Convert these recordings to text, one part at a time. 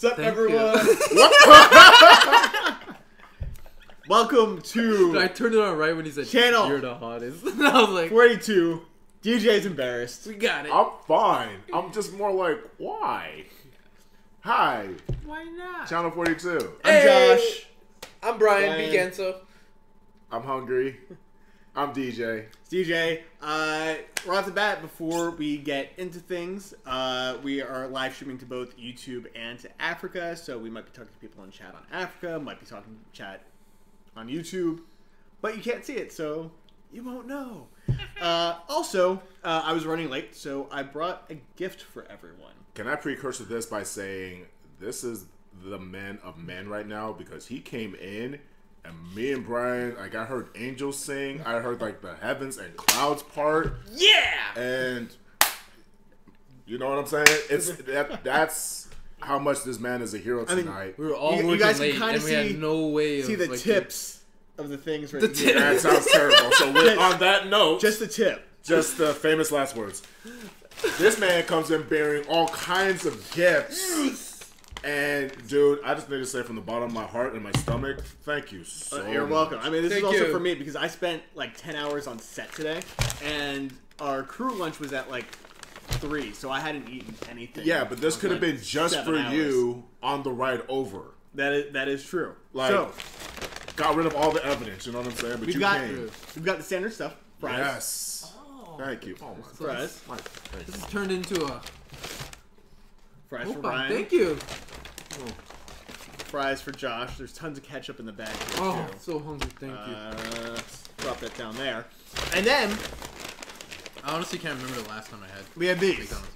Sup, Thank everyone? What? Welcome to I turned it on right when he said, Channel. "You're the hottest." And I was like, 42. DJ's embarrassed. "We got it." I'm fine. I'm just more like, why? Hi, Why not? Channel 42. I'm Josh. I'm Brian Brian. Picanso. I'm hungry. I'm DJ. It's DJ. Right off the bat, before we get into things, we are live streaming to both YouTube and to Africa, so we might be talking to people in chat on Africa, might be talking to chat on YouTube, but you can't see it, so you won't know. Also, I was running late, so I brought a gift for everyone. Can I precursor this by saying this is the man of men right now because he came in and me and Brian, like I heard angels sing, I heard like the heavens and clouds part. Yeah! And you know what I'm saying? It's that's how much this man is a hero tonight. We were all You working guys can late, kinda and we had no way of See the like, tips of the things right The here. tip. That sounds terrible. So on that note, Just the tip. just the famous last words. This man comes in bearing all kinds of gifts. And, dude, I just need to say from the bottom of my heart and my stomach, thank you so You're welcome. much. I mean, this Thank is also you. for me because I spent like 10 hours on set today, and our crew lunch was at like 3, so I hadn't eaten anything. Yeah, but this could have been just 7 for hours. you on the ride over. That is true. Like, so got rid of all the evidence, you know what I'm saying? But we've you got came. the standard stuff. Fries. Yes. Thank you. Oh, my Fries. This has turned into a. Fries for Opa, Brian. thank you. Fries for Josh. There's tons of ketchup in the bag here Oh, too. so hungry. Thank you. Let's drop that down there. And then I honestly can't remember the last time I had. we have these. McDonald's.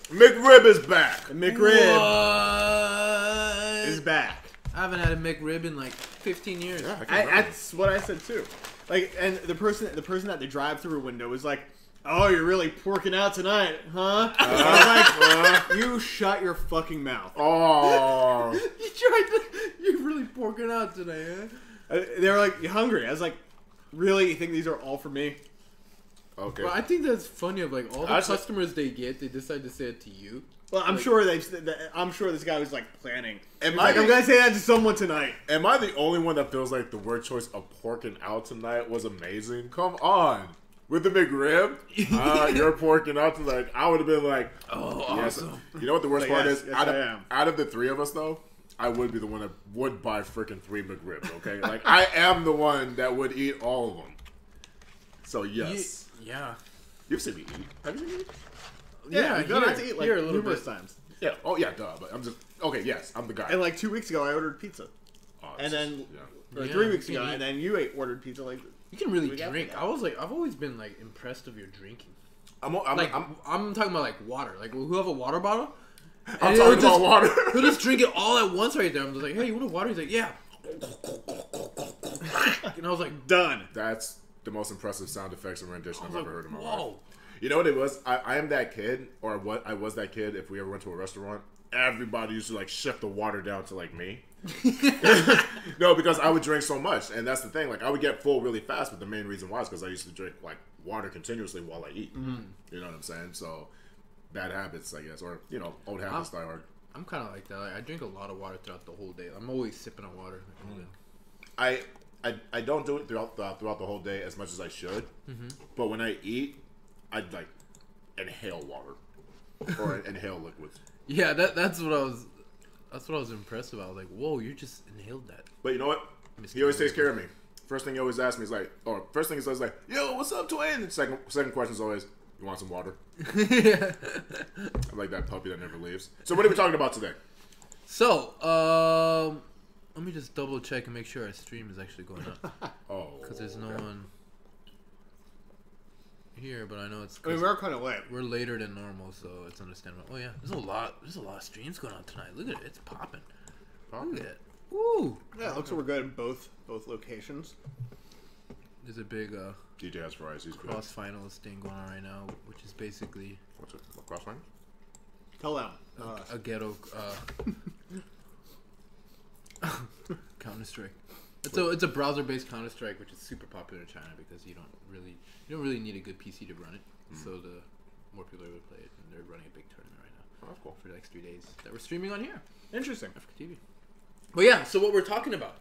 McRib is back. The McRib What? is back. I haven't had a McRib in like 15 years. Yeah, I can remember. That's what I said too. Like, and the person at the drive-through window was like, "Oh, you're really porking out tonight, huh?" I was like, "You shut your fucking mouth." Oh. You tried to. You're really porking out today, huh? They were like, "You hungry?" I was like, "Really? You think these are all for me?" Okay. But I think that's funny. Of like all the Actually- customers they get, they decide to say it to you. Well, I'm Like- sure I'm sure this guy was like planning. Am He's I like, I'm the- gonna say that to someone tonight. Am I the only one that feels like the word choice of porking out tonight was amazing? Come on. With the McRib, you're porking out tonight. I would have been like, Oh, yes. awesome. You know what the worst But part yes, is? yes, out, I of, am. out of the three of us, though, I would be the one that would buy freaking 3 McRibs, okay? Like, I am the one that would eat all of them. So, yes. Yeah. You've seen me eat. Have you seen me eat? Yeah, we've gone here- out to eat like here a little numerous bit. times. Yeah. Oh, yeah, duh. But I'm just, okay, yes, I'm the guy. And like 2 weeks ago, I ordered pizza, Oh, and it's then just- yeah. or Yeah, 3 weeks you ago, can and eat. then you ordered pizza. Like, You can really We got drink. that. I was like, I've always been like impressed of your drinking. I'm I'm talking about like water. Like who have a water bottle? I'm And talking he'll about water. He'll just drink it all at once right there. I'm just like, hey, you want a water? He's like, yeah. And I was like, done. That's the most impressive sound effects and rendition I I've was ever like, heard in my life. whoa. You know what it was? I am that kid, or what I was that kid. If we ever went to a restaurant, everybody used to like shift the water down to like me. No, because I would drink so much, and that's the thing. Like I would get full really fast, but the main reason why is because I used to drink like water continuously while I eat. You know what I'm saying? So bad habits, I guess, or you know, old habits die hard. I'm kind of like that. Like, I drink a lot of water throughout the whole day. I'm always sipping on water. I don't do it throughout the whole day as much as I should, but when I eat, I'd like inhale water or inhale liquids. Yeah, that's what I was. That's what I was impressed about. I was like, whoa, you just inhaled that. But you know what? He always takes care of me. First thing he always asks me is like, or first thing he says is like, "Yo, what's up, Twain?" And second question is always, "You want some water?" Yeah. I'm like that puppy that never leaves. So what are we talking about today? So, let me just double check and make sure our stream is actually going up. Oh, Because there's no one here, but I know it's. I mean, we're kind of late. We're later than normal, so it's understandable. Oh yeah, there's a lot of streams going on tonight. Look at it, it's popping. Look at it. Woo! Yeah, it looks like we're good in both locations. There's a big DJ has fries. He's good. cross finals thing going on right now, which is basically What's it? Cross line? Tell them. a ghetto Counter Strike. It's a browser based Counter Strike, which is super popular in China because you don't really need a good PC to run it. So more people are able to play it, and they're running a big tournament right now. Oh, cool. For the next 3 days that we're streaming on here, Interesting. Africa TV. But yeah, so what we're talking about.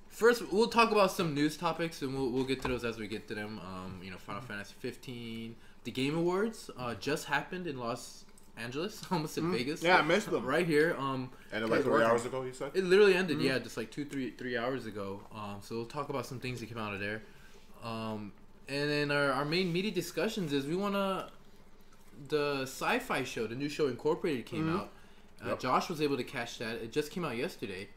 First, we'll talk about some news topics, and we'll get to those as we get to them. Final Fantasy 15, the Game Awards just happened in Los Angeles, almost in Vegas. Yeah, I missed them. Right here. And like 3 hours ago, you said? It literally ended, yeah, just like 3 hours ago. So we'll talk about some things that came out of there. And then our main media discussions is the Syfy show, the new show Incorporated came out. Yep. Josh was able to catch that. It just came out yesterday.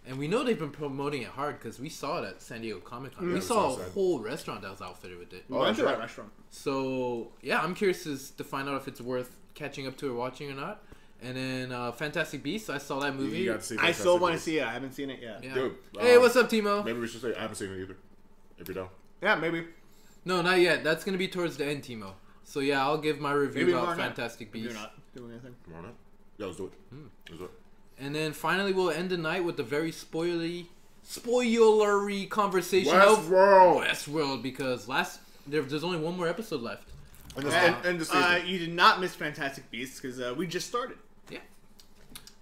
And we know they've been promoting it hard because we saw it at San Diego Comic-Con. Yeah, We saw a that. whole restaurant that was outfitted with it. We went to that's that right. restaurant. So, yeah, I'm curious to find out if it's worth catching up to or watching or not. And then Fantastic Beasts, I saw that movie. You got to see I still want to Fantastic see it. I haven't seen it yet. Yeah. Dude, Hey, what's up, Timo? Maybe we should say I haven't seen it either. If you don't. Yeah, maybe. No, not yet. That's going to be towards the end, Timo. So, yeah, I'll give my review Maybe about we're not. Fantastic You're Beasts. not doing anything. Come on up. Yeah, let's do it. Let's do it. And then finally, we'll end the night with a very spoilery conversation Westworld. of Westworld because there's only one more episode left. And the season. You did not miss Fantastic Beasts because we just started. Yeah.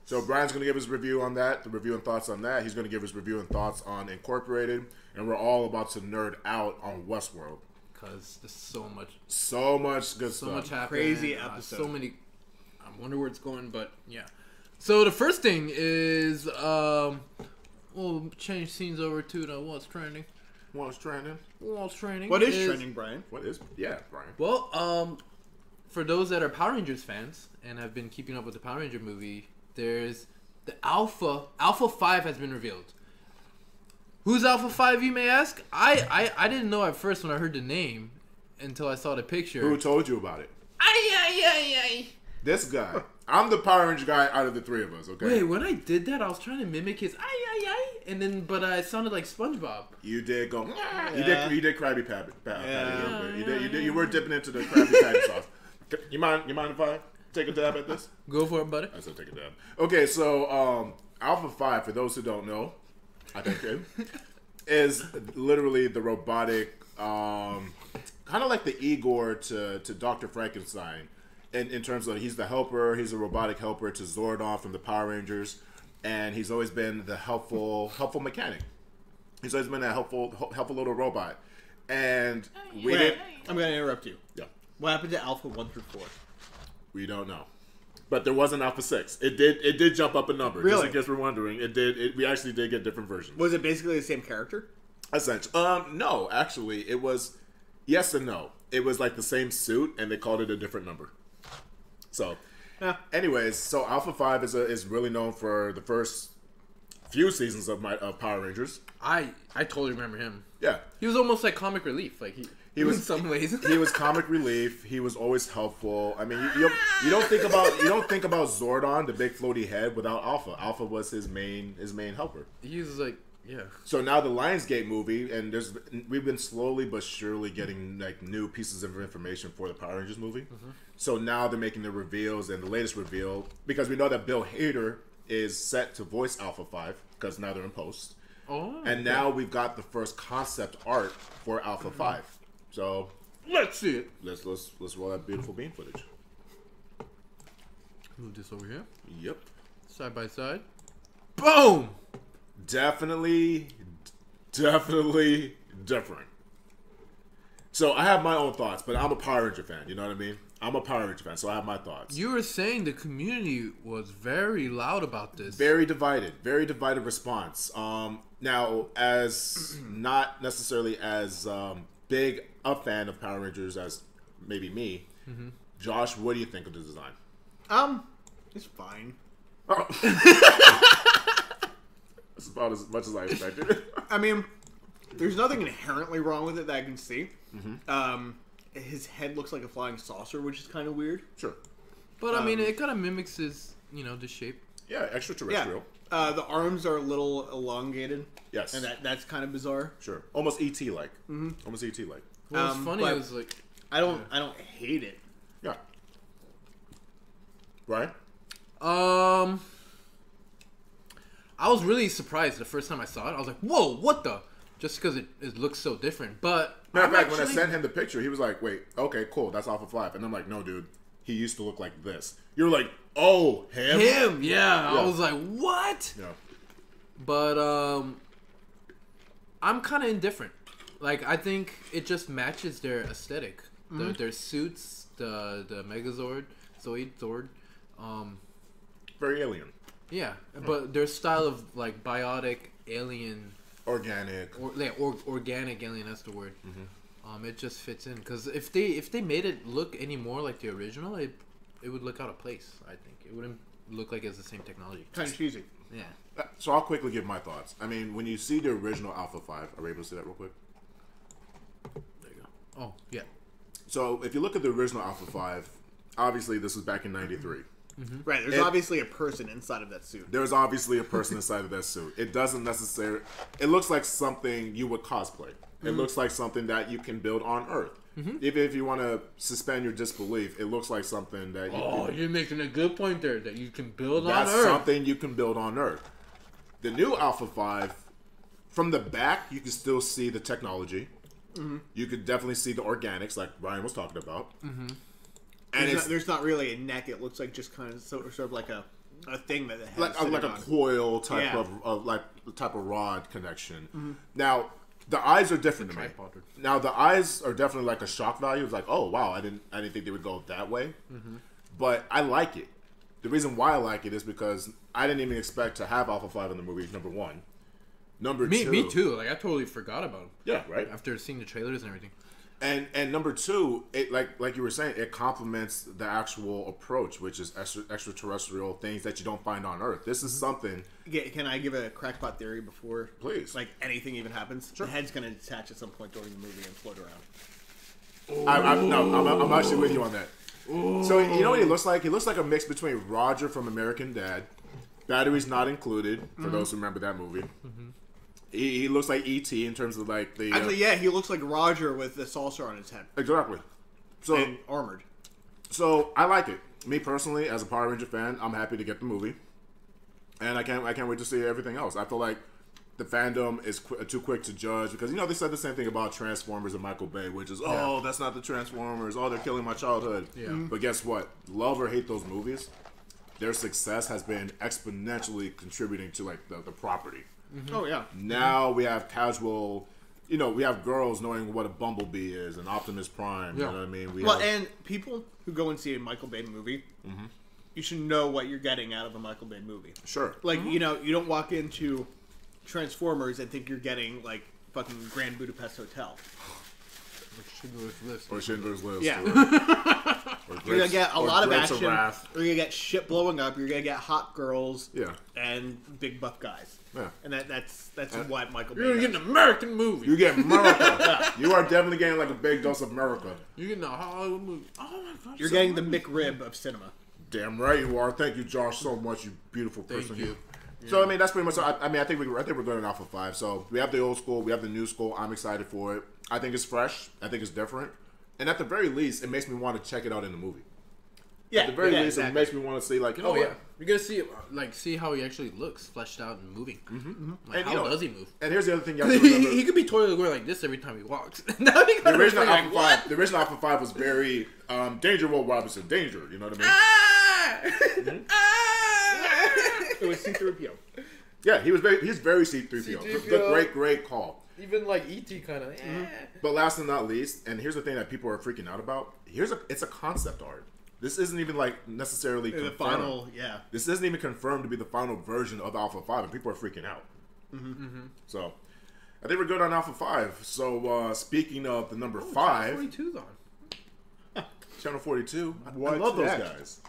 So Brian's going to give his review on that, the review and thoughts on that. He's going to give his review and thoughts on Incorporated. And we're all about to nerd out on Westworld. Because there's so much Good so stuff. much happening. Crazy episode. So many. I wonder where it's going, but yeah. So the first thing is, we'll change scenes over to the what's trending. What's trending? What's trending? What is trending, Brian? What is? Yeah, Brian. Well, for those that are Power Rangers fans and have been keeping up with the Power Ranger movie, there's the Alpha 5 has been revealed. Who's Alpha 5, you may ask? I didn't know at first when I heard the name until I saw the picture. Who told you about it? Ay. This guy. I'm the Power Ranger guy out of the three of us, okay? Wait, when I did that, I was trying to mimic his ay, and then, but I sounded like SpongeBob. You did go. Yeah. You did Krabby Patty. Yeah. You were dipping into the Krabby Patty sauce. You mind if I take a dab at this? Go for it, buddy. I said take a dab. Okay, so Alpha 5, for those who don't know, I think it is literally the robotic, kind of like the Igor to Dr. Frankenstein. In terms of he's the helper, he's a robotic helper to Zordon from the Power Rangers, and he's always been the helpful mechanic. He's always been a helpful little robot. And I'm going to interrupt you. Yeah, What happened to Alpha 1 through 4? we don't know, but there was an Alpha 6. It did jump up a number. Really? Just in case we're wondering, we actually did get different versions. Was it basically the same character? Essentially, no, actually, it was yes and no. It was like the same suit, and they called it a different number. So, anyways, so Alpha 5 is really known for the first few seasons of Power Rangers. I totally remember him. Yeah, He was almost like comic relief. Like he was in some ways. he was comic relief. He was always helpful. I mean, you don't think about Zordon, the big floaty head, without Alpha. Alpha was his main helper. He was like, yeah. So now the Lionsgate movie, and we've been slowly but surely getting like new pieces of information for the Power Rangers movie. Mm-hmm. So now they're making the reveals, and the latest reveal, because we know that Bill Hader is set to voice Alpha 5 because now they're in post. Oh. And now we've got the first concept art for Alpha 5. So Let's see it. let's roll that beautiful beam footage. Move this over here. Yep. Side by side. Boom! Definitely different. So I have my own thoughts, but I'm a Power Ranger fan. You know what I mean? I'm a Power Ranger fan, so I have my thoughts. You were saying the community was very loud about this. Very divided response. Now, as not necessarily as big a fan of Power Rangers as maybe me, Josh, what do you think of the design? It's fine. Oh. That's about as much as I expected. I mean, there's nothing inherently wrong with it that I can see. His head looks like a flying saucer, which is kind of weird. Sure. But I mean, it kind of mimics his, the shape. Yeah, extraterrestrial. Yeah. The arms are a little elongated. Yes. And that's kind of bizarre. Sure. Almost ET like. Almost ET like. Well, what's funny but is like, I don't hate it. Yeah. Right? I was really surprised the first time I saw it. I was like, whoa, what the? just because it looks so different. But matter of fact, when I sent him the picture, he was like, "Wait, okay, cool, that's Alpha 5," and I'm like, "No, dude, he used to look like this." You're like, "Oh, him?" Yeah. I was like, "What?" Yeah. But I'm kind of indifferent. Like, I think it just matches their aesthetic, their suits, the Megazord, Zord. Very alien. Yeah, but their style of like biotic alien, organic, organic alien. That's the word. It just fits in because if they made it look any more like the original, it would look out of place. I think it wouldn't look like it's the same technology. Kind of cheesy. Yeah. So I'll quickly give my thoughts. I mean, when you see the original Alpha 5, are we able to see that real quick? There you go. Oh yeah. So if you look at the original Alpha 5, obviously this was back in '93. Right, there's obviously a person inside of that suit. There's obviously a person inside of that suit. It doesn't necessarily... It looks like something you would cosplay. It looks like something that you can build on Earth. Even if you want to suspend your disbelief, it looks like something that you can... you're making a good point there, that you can build on Earth. That's something you can build on Earth. The new Alpha 5, from the back, you can still see the technology. You could definitely see the organics, like Ryan was talking about. And there's not really a neck. It looks like just kind of sort of like a thing that it has like a coil type of rod connection. Now the eyes are different to me. Now the eyes are definitely like a shock value. It's like, oh wow, I didn't think they would go that way. But I like it. The reason why I like it is because I didn't even expect to have Alpha 5 in the movie. Number one. Number two. Me too. Like I totally forgot about him. Yeah, right. After seeing the trailers and everything. And number two, it like you were saying, it complements the actual approach, which is extraterrestrial things that you don't find on Earth. This is something. Can I give a crackpot theory before, please, like anything even happens? Sure. The head's going to detach at some point during the movie and float around. I'm actually with you on that. Ooh. So you know what he looks like? He looks like a mix between Roger from American Dad. Batteries not included for those who remember that movie. He looks like E.T. in terms of like the... Actually, yeah, he looks like Roger with the saucer on his head. Exactly. So and armored. So I like it. Me personally, as a Power Ranger fan, I'm happy to get the movie, and I can't wait to see everything else. I feel like the fandom is too quick to judge because they said the same thing about Transformers and Michael Bay, which is that's not the Transformers. Oh, they're killing my childhood. Yeah. But guess what? Love or hate those movies, their success has been exponentially contributing to like the property. Oh yeah. Now we have casual, we have girls knowing what a Bumblebee is and Optimus Prime. Yeah. You know what I mean? And people who go and see a Michael Bay movie, you should know what you're getting out of a Michael Bay movie. Sure. Like you don't walk into Transformers and think you're getting like fucking Grand Budapest Hotel. Or Schindler's List. Yeah. You're gonna get a lot of action. You're gonna get shit blowing up. You're gonna get hot girls. Yeah. And big buff guys. Yeah. And that's what Michael Bay You're getting an American movie. You get America. Yeah. You are definitely getting like a big dose of America. You're getting a Hollywood movie. Oh my gosh. You're getting the McRib of cinema. Damn right you are. Thank you, Josh, so much. You beautiful person. Thank you. Yeah. So I mean that's pretty much. I think we're going on Alpha 5. So we have the old school, we have the new school. I'm excited for it. I think it's fresh. I think it's different, and at the very least, it makes me want to check it out in the movie. Yeah, at the very least, it makes me want to see like, you're gonna see how he actually looks fleshed out and moving. Like, and, how does he move? And here's the other thing, you have to remember. He could be totally going like this every time he walks. The original Alpha 5 was very Danger, Will Robinson, danger. You know what I mean? It was C-3PO. Yeah, he's very C-3PO. The great call. Even like E.T. kind of. But last but not least, and here's the thing that people are freaking out about. It's a concept art. This isn't even like necessarily confirmed. The final, yeah. This isn't even confirmed to be the final version of Alpha 5, and people are freaking out. So, I think we're good on Alpha 5. So, speaking of the number 5, Channel 42's on. Channel 42. I love those guys.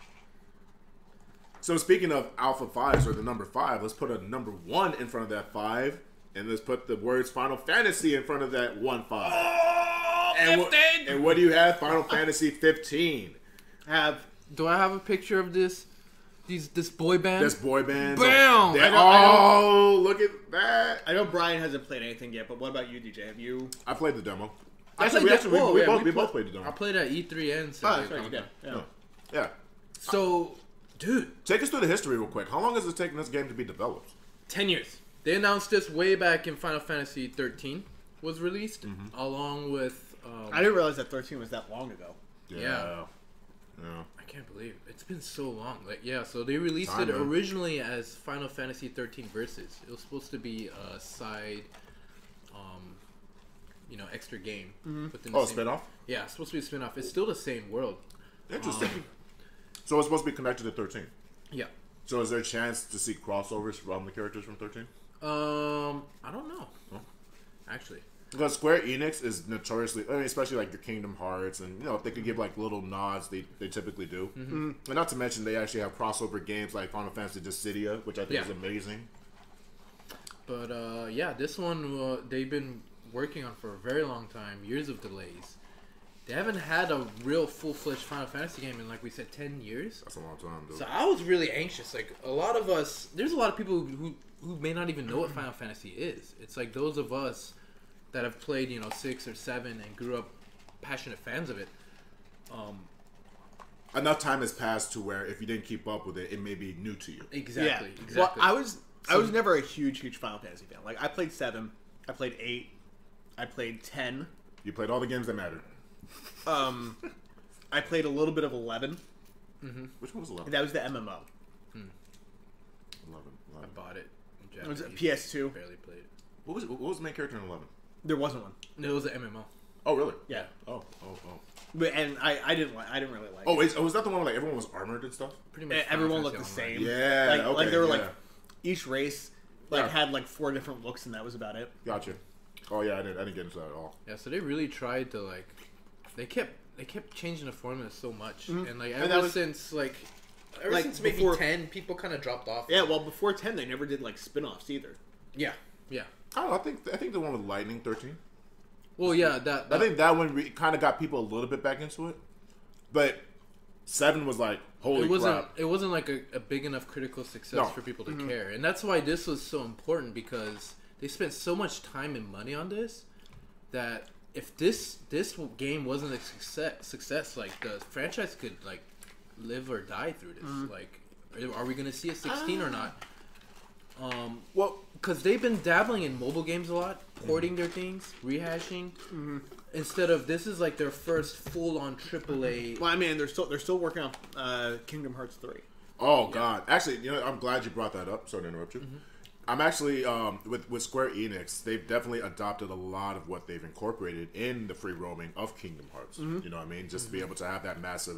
So, speaking of Alpha 5s or the number 5, let's put a number 1 in front of that 5. And let's put the words Final Fantasy in front of that 1-5. Oh, and what do you have? Final Fantasy 15. Do I have a picture of this boy band? This boy band. Bam! Look at that. I know Brian hasn't played anything yet, but what about you, DJ? Have you? I played the demo. We both played the demo. I played at E3 and that's right, you did. Yeah. So, dude. Take us through the history real quick. How long has it taken this game to be developed? 10 years. They announced this way back in Final Fantasy 13 was released, along with. I didn't realize that 13 was that long ago. Yeah. I can't believe it. It's been so long. Like, yeah, so they released it originally as Final Fantasy 13 Versus. It was supposed to be a side, extra game. Within the spin-off? Yeah, it's supposed to be a spin-off. It's still the same world. Interesting. So it's supposed to be connected to 13. Yeah. So is there a chance to see crossovers from the characters from 13? I don't know. Actually. Because Square Enix is notoriously, especially like your Kingdom Hearts, and if they could give like little nods, they typically do. And not to mention they actually have crossover games like Final Fantasy Dissidia, which I think is amazing. But this one they've been working on for a very long time, years of delays. They haven't had a real full-fledged Final Fantasy game in, like we said, 10 years. That's a long time, dude. So I was really anxious. Like, a lot of us, there's a lot of people who may not even know what Final Fantasy is. It's like those of us that have played, 6 or 7 and grew up passionate fans of it. Enough time has passed to where if you didn't keep up with it, it may be new to you. Exactly. Well, I was never a huge Final Fantasy fan. Like, I played 7, I played 8, I played 10. You played all the games that mattered. I played a little bit of 11. Which one was 11? That was the MMO. 11. I bought it. It was a PS2. Barely played it. What was the main character in 11? There wasn't one. It was an MMO. Oh, really? Yeah. Oh. But I didn't really like. Oh, was that the one where like everyone was armored and stuff? Pretty much. Everyone looked the same. Yeah. Like there were like each race had like 4 different looks, and that was about it. Gotcha. Oh yeah, I didn't get into that at all. Yeah, so they really tried to like, they kept changing the formula so much, and like ever since maybe before 10, people kind of dropped off. Yeah, well, before 10, they never did like spin-offs either. Yeah. I don't know. I think the one with Lightning 13. Well, yeah, I think that one kind of got people a little bit back into it, but 7 was like holy crap. It wasn't like a big enough critical success for people to care, and that's why this was so important, because they spent so much time and money on this that if this game wasn't a success, like the franchise could like live or die through this. Like, are we gonna see a 16 or not? Well, because they've been dabbling in mobile games a lot, porting their things, rehashing. Instead of this is like their first full-on AAA. Well, I mean, they're still working on Kingdom Hearts 3. Oh God! Actually, I'm glad you brought that up. Sorry to interrupt you. I'm actually with Square Enix. They've definitely adopted a lot of what they've incorporated in the free roaming of Kingdom Hearts. You know what I mean? Just to be able to have that massive.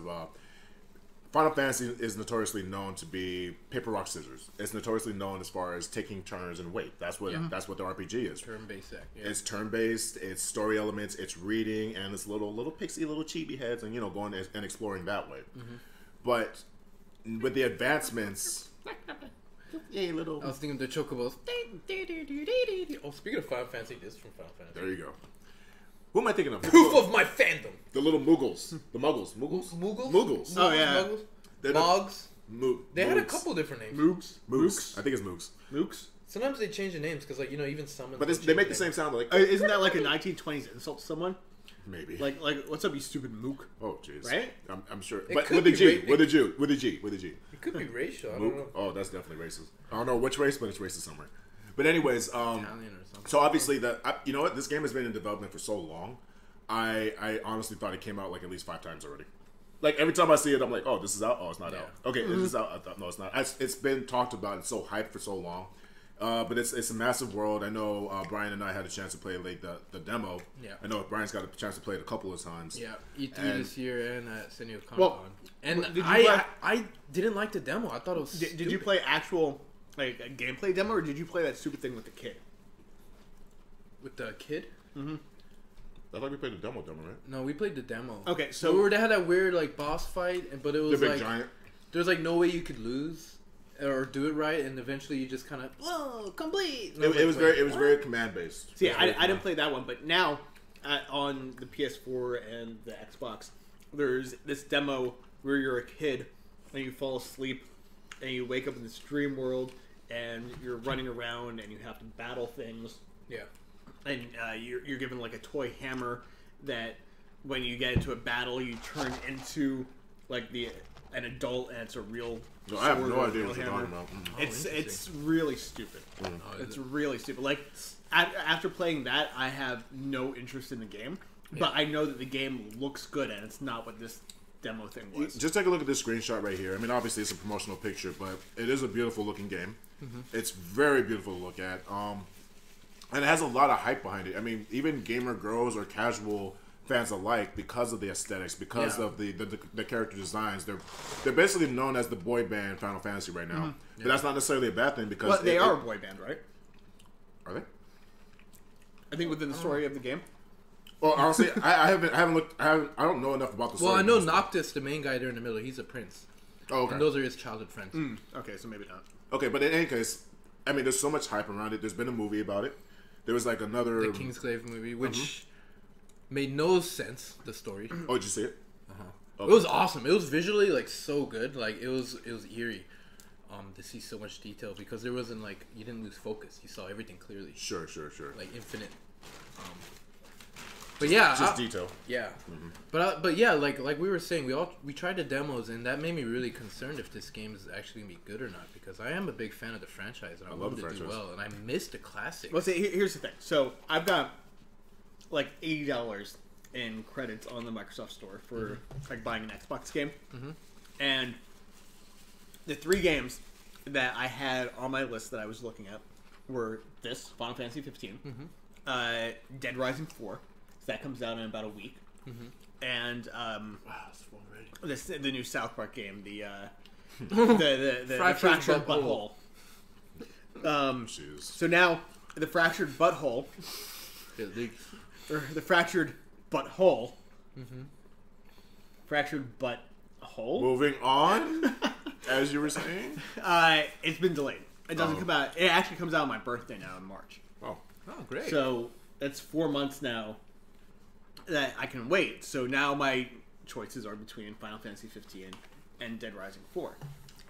Final Fantasy is notoriously known to be paper rock scissors. It's notoriously known as far as taking turns and wait. That's what the RPG is. Turn-based. It's turn-based. It's story elements. It's reading, and it's little pixie, little chibi heads, and going and exploring that way. But with the advancements, I was thinking of the chocobos. Oh, speaking of Final Fantasy, this is from Final Fantasy. There you go. Who am I thinking of? Proof of my fandom. The little Muggles. The Muggles. Muggles? Oh, yeah. Mogs. They had a Moogs. couple different names. Moogs. I think it's Moogs. Mooks? Sometimes they change the names because, even summons. But they make the same sound. Like, Isn't that like a 1920s insult to someone? maybe. Like, what's up, you stupid mook? Oh, jeez. Right? I'm sure. It But could with a be G. ra- With a G. With a G. With a G. It could be racial. I Mook? don't know. Oh, that's definitely racist. I don't know which race, but it's racist somewhere. But anyways, Italian or something. so obviously you know what? This game has been in development for so long. I honestly thought it came out like at least 5 times already. Like every time I see it, I'm like, oh, this is out. Oh, it's not out. Okay, it is out. I thought, no, it's not. It's been talked about. It's so hyped for so long. But it's a massive world. I know Brian and I had a chance to play like the demo. Yeah. I know Brian's got a chance to play it a couple of times. Yeah, E3 this year and at San Diego Comic Con. Well, and did you I didn't like the demo. I thought it was. Did you play actual like a gameplay demo, or did you play that stupid thing with the kid? With the kid? I thought we played the demo, right? No, we played the demo. Okay, so they had that weird like boss fight, but it was The big like giant. there was like no way you could lose or do it right, and eventually you just kind of complete. And It was very command based. see, I didn't play that one, but now on the PS4 and the Xbox, there's this demo where you're a kid and you fall asleep and you wake up in this dream world and you're running around and you have to battle things. Yeah. And you're given like a toy hammer that when you get into a battle you turn into like an adult, and it's a real. No, I have sword no or a idea real what you're hammer. talking about. It's really stupid. It's really stupid. Like after playing that, I have no interest in the game, but I know that the game looks good, and it's not what this demo thing was. Just take a look at this screenshot right here. I mean, obviously it's a promotional picture, but it is a beautiful looking game. It's very beautiful to look at. And it has a lot of hype behind it. I mean, even gamer girls or casual fans alike, because of the aesthetics, because of the character designs, they're basically known as the boy band Final Fantasy right now. But that's not necessarily a bad thing because Well, they are a boy band, right? Are they? I think within the story of the game. Well, honestly, I haven't looked. I don't know enough about the story. Well, I know Noctis, the main guy there in the middle, he's a prince. Oh, okay. And those are his childhood friends. Okay, so maybe not. Okay, but in any case, I mean, there's so much hype around it. There's been a movie about it. There was like another The Kingsglaive movie, which made no sense. The story. Oh, did you see it? It was awesome. It was visually like so good. Like it was eerie. To see so much detail because there wasn't like you didn't lose focus. You saw everything clearly. Sure. Like infinite. But yeah, Just detail. Yeah, but yeah, like we were saying, we tried the demos, and that made me really concerned if this game is actually gonna be good or not. Because I am a big fan of the franchise, and I love it to do well, and I missed the classics. Well, see, here's the thing. So I've got like $80 in credits on the Microsoft Store for like buying an Xbox game, and the 3 games that I had on my list that I was looking at were this Final Fantasy 15, Dead Rising 4. So that comes out in about a week, and the new South Park game, the Fractured Butthole. So now the Fractured Butthole, or the Fractured Butthole, Fractured Butthole. Moving on, as you were saying, it's been delayed. It doesn't come out. It actually comes out on my birthday now in March. Oh, great! So it's 4 months now that I can wait. So now my choices are between Final Fantasy 15 and Dead Rising 4.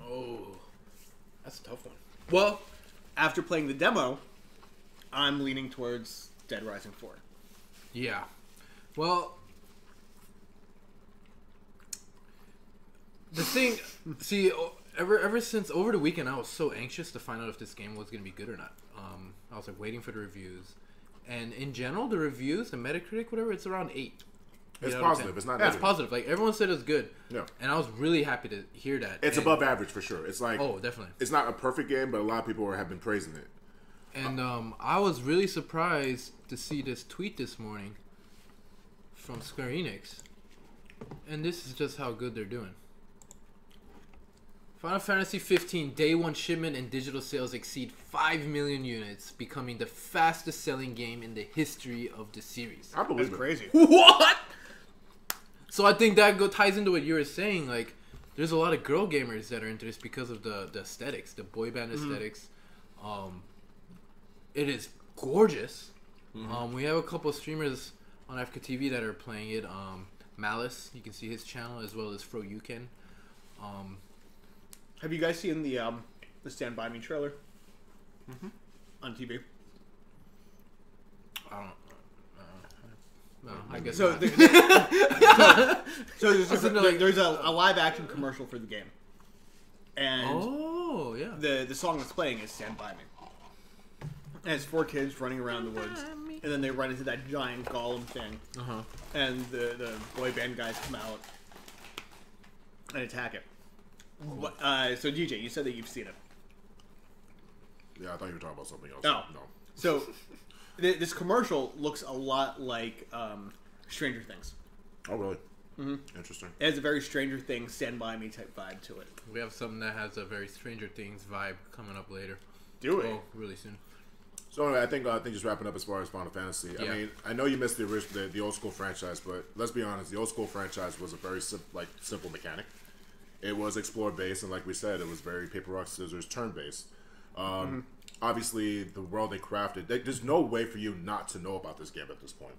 Oh, that's a tough one. Well, after playing the demo, I'm leaning towards Dead Rising 4. Yeah. Well, the thing, see, ever since over the weekend, I was so anxious to find out if this game was going to be good or not. I was like waiting for the reviews. And in general, the reviews, the Metacritic, whatever, it's around 8. It's positive. It's not negative. It's positive. Like, everyone said it was good. Yeah. And I was really happy to hear that. It's above average for sure. It's like... Oh, definitely. It's not a perfect game, but a lot of people have been praising it. And I was really surprised to see this tweet this morning from Square Enix. And this is just how good they're doing. Final Fantasy 15 Day 1 shipment and digital sales exceed 5 million units, becoming the fastest selling game in the history of the series. I believe That's crazy. What? So I think that ties into what you were saying. Like, there's a lot of girl gamers that are into this because of the aesthetics, the boy band aesthetics. It is gorgeous. We have a couple of streamers on FKTV that are playing it. Malice, you can see his channel, as well as Fro Yuken. Have you guys seen the Stand By Me trailer on TV? I don't. No, I guess so. not. There's a live action commercial for the game, and the song that's playing is "Stand By Me." And it's 4 kids running around the woods, and then they run into that giant golem thing, and the boy band guys come out and attack it. So DJ, you said that you've seen it. Yeah, I thought you were talking about something else. Oh. No. So this commercial looks a lot like Stranger Things. Oh, really? Interesting. It has a very Stranger Things Stand By Me type vibe to it. We have something that has a very Stranger Things vibe coming up later. Do it? Oh, really soon. So anyway, I think just wrapping up as far as Final Fantasy. Yeah. I mean, I know you missed the old school franchise, but let's be honest, the old school franchise was a very simple mechanic. It was explore based, and like we said, it was very paper rock scissors turn based. Obviously, the world they crafted, there's no way for you not to know about this game at this point.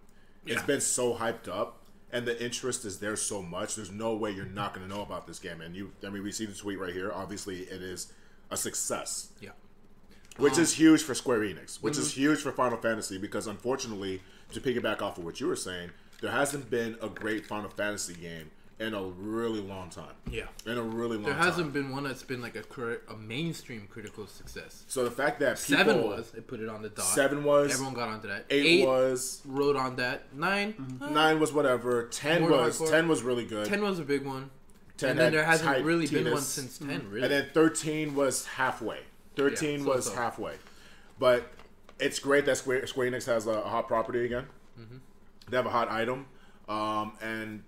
Yeah. It's been so hyped up, and the interest is there so much. There's no way you're not going to know about this game. And we see the tweet right here. Obviously, it is a success. Yeah. Which is huge for Square Enix, which is huge for Final Fantasy, because unfortunately, to piggyback off of what you were saying, there hasn't been a great Final Fantasy game in a really long time. Yeah. In a really long time. There hasn't been one that's been like a mainstream critical success. So the fact that people... 7 was. They put it on the dot. 7 was. Everyone got onto that. 8 was. Rode on that. 9. 9 was whatever. 10 was. hardcore. 10 was really good. 10 was a big one. 10 and then there hasn't tight really been Tinas. one since 10, really. And then 13 was halfway. 13 was so. halfway. But it's great that Square Enix has a hot property again. Mm-hmm. They have a hot item. And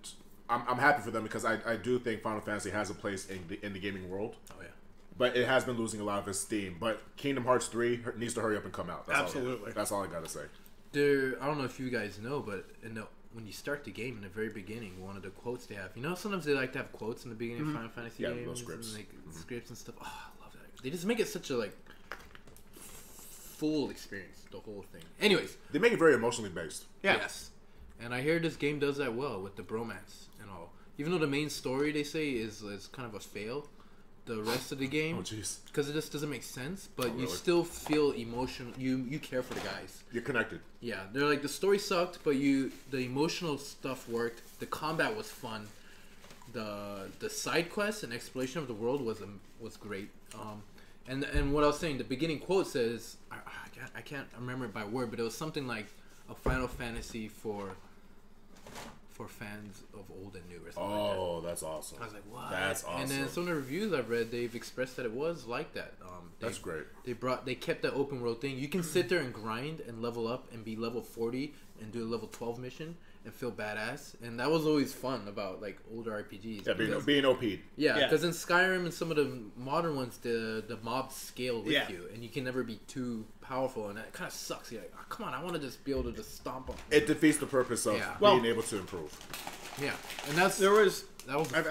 I'm happy for them because I do think Final Fantasy has a place in the gaming world. Oh, yeah. But it has been losing a lot of its steam. But Kingdom Hearts 3 needs to hurry up and come out. Absolutely. That's all I got to say. I don't know if you guys know, but when you start the game in the very beginning, one of the quotes they have, sometimes they like to have quotes in the beginning of Final Fantasy games. little scripts. And, like, scripts and stuff. Oh, I love that. They just make it such a, like, full experience, the whole thing. Anyways. They make it very emotionally based. Yeah. Yes. And I hear this game does that well with the bromance and all. Even though the main story, they say, is kind of a fail, the rest of the game, Oh, jeez. because it just doesn't make sense, but you really? still feel emotional. You care for the guys. You're connected. Yeah, they're like, the story sucked, but the emotional stuff worked. The combat was fun. The side quests and exploration of the world was great. And what I was saying, the beginning quote says, I can't remember it by word, but it was something like a Final Fantasy for fans of old and new or something like that. Oh, that's awesome. I was like, what? That's awesome. And then some of the reviews I've read, they've expressed that it was like that. That's great. They kept that open world thing. You can sit there and grind and level up and be level 40 and do a level 12 mission and feel badass. And that was always fun about like older RPGs. Yeah, being OP. Yeah, because in Skyrim and some of the modern ones, the mobs scale with you, and you can never be too powerful, and that kind of sucks. You're like, oh, come on, I want to just be able to just stomp on. It defeats the purpose of being able to improve. Yeah, and I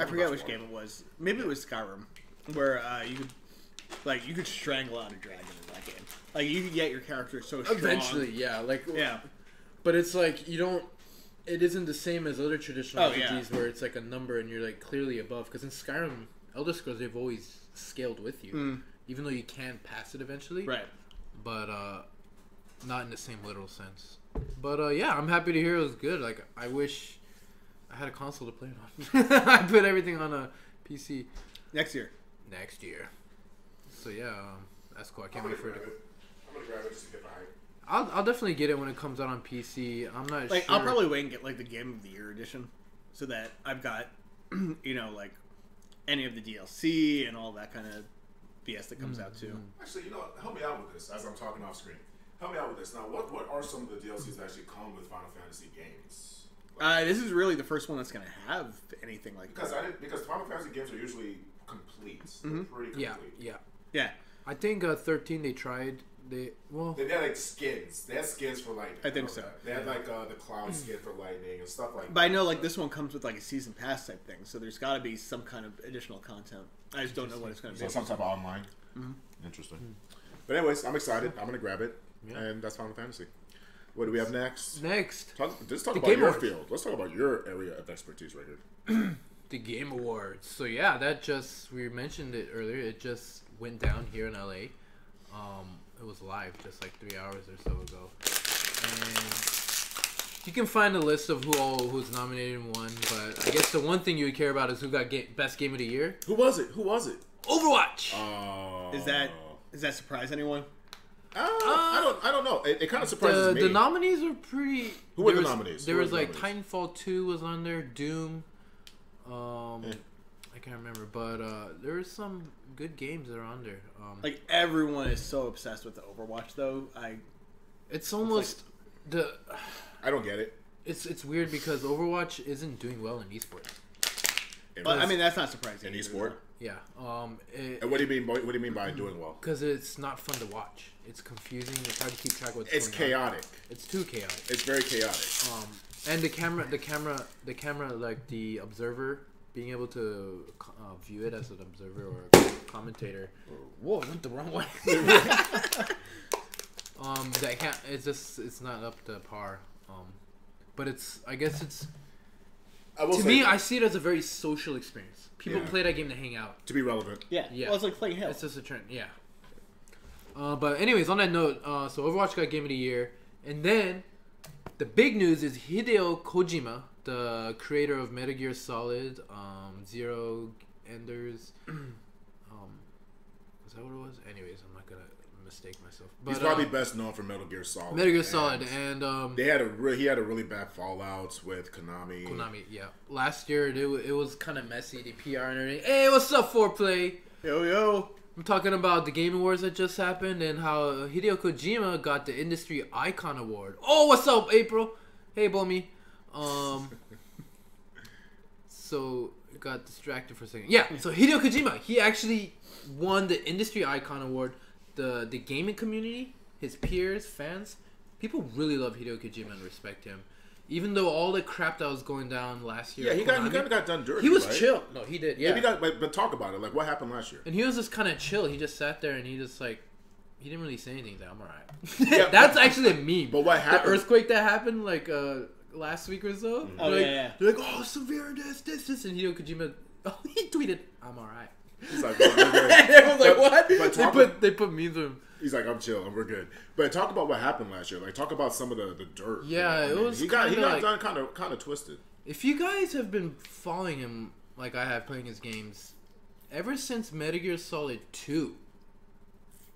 forget which game it was. Maybe it was Skyrim, where you could strangle out a dragon in that game. Like you could get your character so strong. Eventually, but it's like you don't. It isn't the same as other traditional RPGs where it's like a number and you're like clearly above. Because in Skyrim, Elder Scrolls, they've always scaled with you, even though you can pass it eventually. Right. But not in the same literal sense. But yeah, I'm happy to hear it was good. Like I wish I had a console to play it on. I put everything on a PC. Next year. So yeah, that's cool. I can't wait for it. I'm gonna grab it just to get the hype. I'll definitely get it when it comes out on PC. I'm not sure. I'll probably wait and get like the Game of the Year edition, so that I've got, like any of the DLC and all that kind of BS that comes out too. Actually, help me out with this as I'm talking off screen. Help me out with this. Now, what are some of the DLCs that actually come with Final Fantasy games? This is really the first one that's going to have anything like that. Because Final Fantasy games are usually complete. They're pretty complete. Yeah. I think 13 they tried. They had like skins. They had skins for lightning. I think so. They had like the cloud skin for lightning and stuff like that. But I know like this one comes with like a season pass type thing, so there's got to be some kind of additional content. I just don't know what it's going to be. So some type of online. Interesting. But anyways, I'm excited. I'm gonna grab it, and that's Final Fantasy. What do we have next? Let's talk about Game your Awards. field. Let's talk about your area of expertise right here. The Game Awards. So yeah, we mentioned it earlier. It just went down here in LA. It was live just like 3 hours or so ago, and you can find a list of who's nominated and won. But I guess the one thing you would care about is who got best game of the year. Who was it? Overwatch. Does that surprise anyone? I don't know. It kind of surprises me. The nominees were pretty. Who were the nominees? There was like Titanfall 2 was on there, Doom. I can't remember, but there were some good games that are on there. Like everyone is so obsessed with the Overwatch, though. It's almost I don't get it. It's weird because Overwatch isn't doing well in esports. But I mean, that's not surprising. In esport. Yeah. And what do you mean? What do you mean by doing well? Because it's not fun to watch. It's confusing. It's hard to keep track of what's It's going chaotic. on. It's too chaotic. It's very chaotic. And the camera, like the observer, being able to view it as an observer or a commentator. Whoa, went the wrong way. It's not up to par. But I guess it's. To me, I see it as a very social experience. People play that game to hang out. To be relevant. Yeah. Well, it's like playing Halo. It's just a trend, yeah. But anyways, on that note, so Overwatch got Game of the Year. And then, the big news is Hideo Kojima the creator of Metal Gear Solid, Zero Enders. Is that what it was? Anyways, I'm not gonna mistake myself. But, he's probably best known for Metal Gear Solid. Metal Gear Solid, and he had a really bad fallouts with Konami. Konami, yeah. Last year it was kind of messy. The PR and everything. Hey, what's up, Foreplay? Yo. I'm talking about the Game Awards that just happened and how Hideo Kojima got the Industry Icon Award. Oh, what's up, April? Hey, Bomi. So got distracted for a second. Yeah, so Hideo Kojima, he actually won the Industry Icon Award. The gaming community, his peers, fans, people really love Hideo Kojima and respect him. Even though all the crap that was going down last year, yeah, he kind of got done dirty. He was right? chill. No, he did. Yeah, but talk about it. Like, what happened last year? And he was just kind of chill. He just sat there and he just like, he didn't really say anything. He's like, I'm alright. Yeah, that's actually a meme. But what happened? The earthquake that happened like last week or so. Oh like, yeah. They're like, oh, severe this, and Hideo Kojima, he tweeted, I'm alright. He's like, everyone's like, what? But they put memes of him. He's like, I'm chill, and we're good. But talk about what happened last year. Like, talk about some of the dirt. Yeah, it was. He got like, done kind of twisted. If you guys have been following him like I have, playing his games, ever since Metal Gear Solid 2,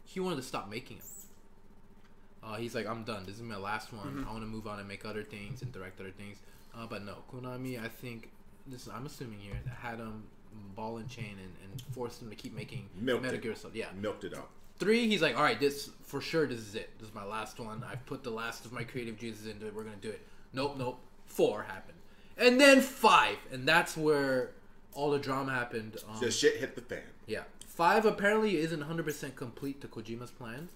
he wanted to stop making them. He's like, I'm done. This is my last one. Mm-hmm. I want to move on and make other things and direct other things. But no, Konami, I think I'm assuming here, had him ball and chain and forced him to keep making Metal Gear Solid. Yeah, milked it out. 3, he's like, all right, this is it. This is my last one. I've put the last of my creative juices into it. We're gonna do it. Nope. 4 happened, and then 5, and that's where all the drama happened. The shit hit the fan. Yeah, 5 apparently isn't 100% complete to Kojima's plans,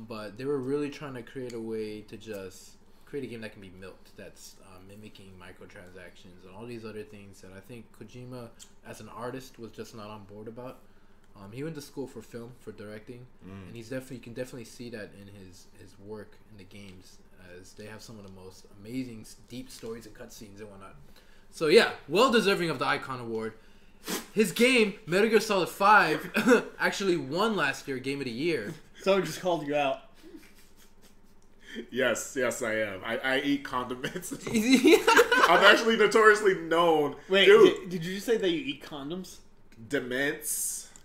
but they were really trying to create a way to just create a game that can be milked. That's mimicking microtransactions and all these other things that I think Kojima, as an artist, was just not on board about. He went to school for film, for directing, and you can definitely see that in his work in the games, as they have some of the most amazing, deep stories and cutscenes and whatnot. So yeah, well deserving of the Icon Award. His game, Metal Gear Solid 5, actually won last year Game of the Year. Someone just called you out. Yes, I am. I eat condiments. Yeah. I'm actually notoriously known. Wait, dude, did you just say that you eat condoms?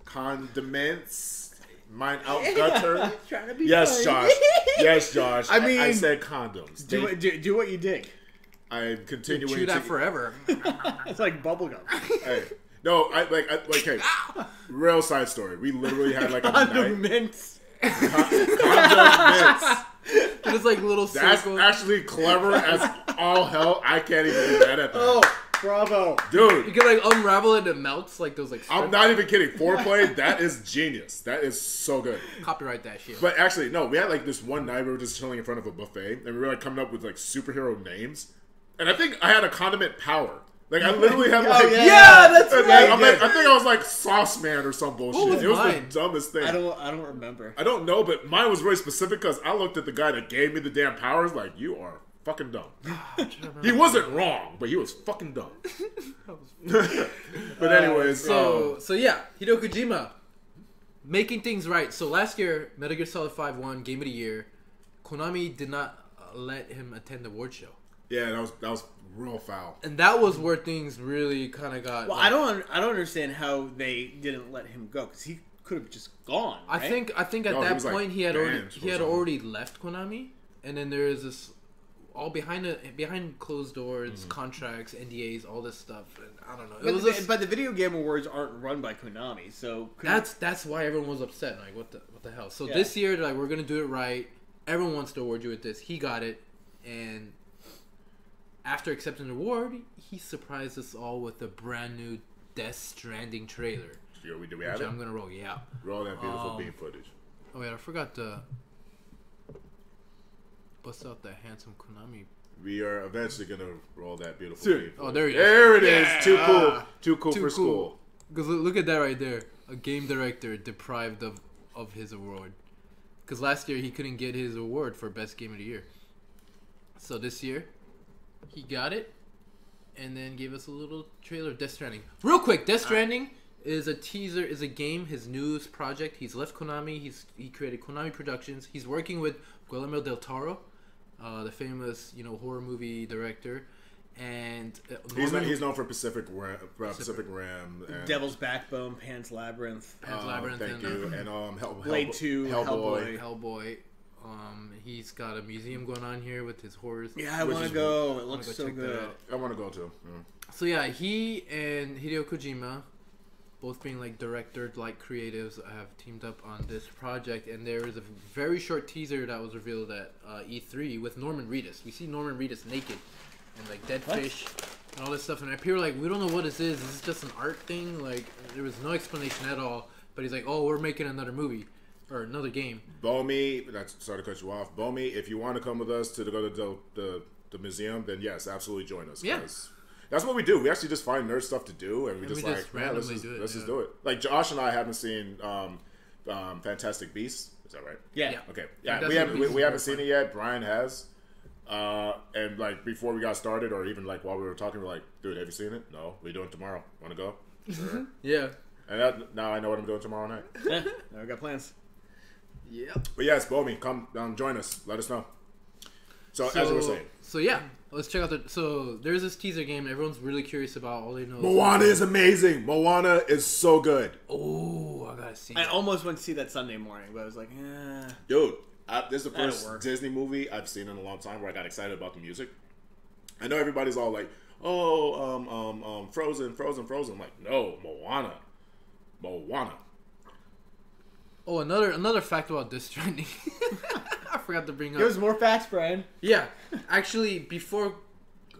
Condiments, mine out gutter. Trying to be Yes, funny. Josh. Yes, Josh. I mean, I said condoms. Do what you dig. I'm continuing Chew that to forever. It's like bubblegum. Hey, no, hey, real side story. We literally had like a Condom night. mints. Condom mints. It's like little That's circles. actually clever as all hell. I can't even be mad at that. Oh, bravo. You Dude, can like unravel it and it melts like those like I'm not even kidding. Foreplay, that is genius. That is so good. copyright that shit. But actually, no, we had like this one night we were just chilling in front of a buffet and we were like coming up with like superhero names. And I think I had a condiment power. Like I literally had like yeah, that's right. I think I was like Sauce Man or some bullshit. What was It was mine? the dumbest thing. I don't remember. I don't know, but mine was really specific because I looked at the guy that gave me the damn powers like, you are fucking dumb. He wasn't wrong, but he was fucking dumb. But anyways, So yeah, Hideo Kojima making things right. So last year, Metal Gear Solid 5 won Game of the Year. Konami did not let him attend the award show. yeah, that was real foul. And that was where things really kind of got. Well, like, I don't understand how they didn't let him go because he could have just gone. Right? I think at No, he that was, like, point he had banned or already left Konami, and then there is this all behind closed doors, contracts, NDAs, all this stuff. And I don't know. But the video game awards aren't run by Konami, so That's why everyone was upset. Like what the hell? So Yeah. this year, they're like, we're gonna do it right. Everyone wants to award you with this. He got it, and after accepting the award, he surprised us all with a brand new Death Stranding trailer. Do we Which have it? I'm gonna roll. Yeah. Roll that beautiful beam footage. Oh yeah, I forgot to bust out that handsome Konami. We are eventually gonna roll that beautiful Soon. beam footage. Oh, there he is. There it is. Yeah. Too cool for school. Because look at that right there. A game director deprived of his award. Because last year he couldn't get his award for best game of the year. So this year, he got it, and then gave us a little trailer of Death Stranding. Real quick, Death Stranding is a teaser, is a game, his newest project. He's left Konami. He created Konami Productions. He's working with Guillermo del Toro, the famous horror movie director, And He's known for Pacific Rim, and Devil's Backbone, Pan's Labyrinth. Thank you, and Blade 2, Hellboy. Hellboy. He's got a museum going on here with his horrors. Yeah, I want to go. It looks so good. I want to go too. Yeah. So yeah, he and Hideo Kojima, both being like director-like creatives, have teamed up on this project. And there is a very short teaser that was revealed at E3 with Norman Reedus. We see Norman Reedus naked and like dead fish and all this stuff. And people are like, we don't know what this is. Is this just an art thing? Like, there was no explanation at all. But he's like, oh, we're making another movie. Or another game. Bomi, sorry to cut you off. Bomi, if you want to come with us to go to the museum, then yes, absolutely join us. Yeah. That's what we do. We actually just find nerd stuff to do, and we just randomly let's just do it. Like Josh and I haven't seen Fantastic Beasts. Is that right? Yeah. Okay. Yeah, we haven't seen it yet. Brian has. And like before we got started, or even like while we were talking, we're like, dude, have you seen it? No. We're doing it tomorrow. Want to go? Sure. Yeah. And now I know what I'm doing tomorrow night. Yeah. Now we got plans. Yeah. But yes, Bomi, come down, join us. Let us know. So as you were saying. So yeah, let's check out the. So there's this teaser game everyone's really curious about. All they know. Moana is amazing. Moana is so good. Oh, I gotta see. I almost went to see that Sunday morning, but I was like, eh. Dude, this is the first Disney movie I've seen in a long time where I got excited about the music. I know everybody's all like, oh, Frozen. I'm like, no, Moana. Oh, another fact about Death Stranding. I forgot to bring up. There's more facts, Brian. Yeah, actually, before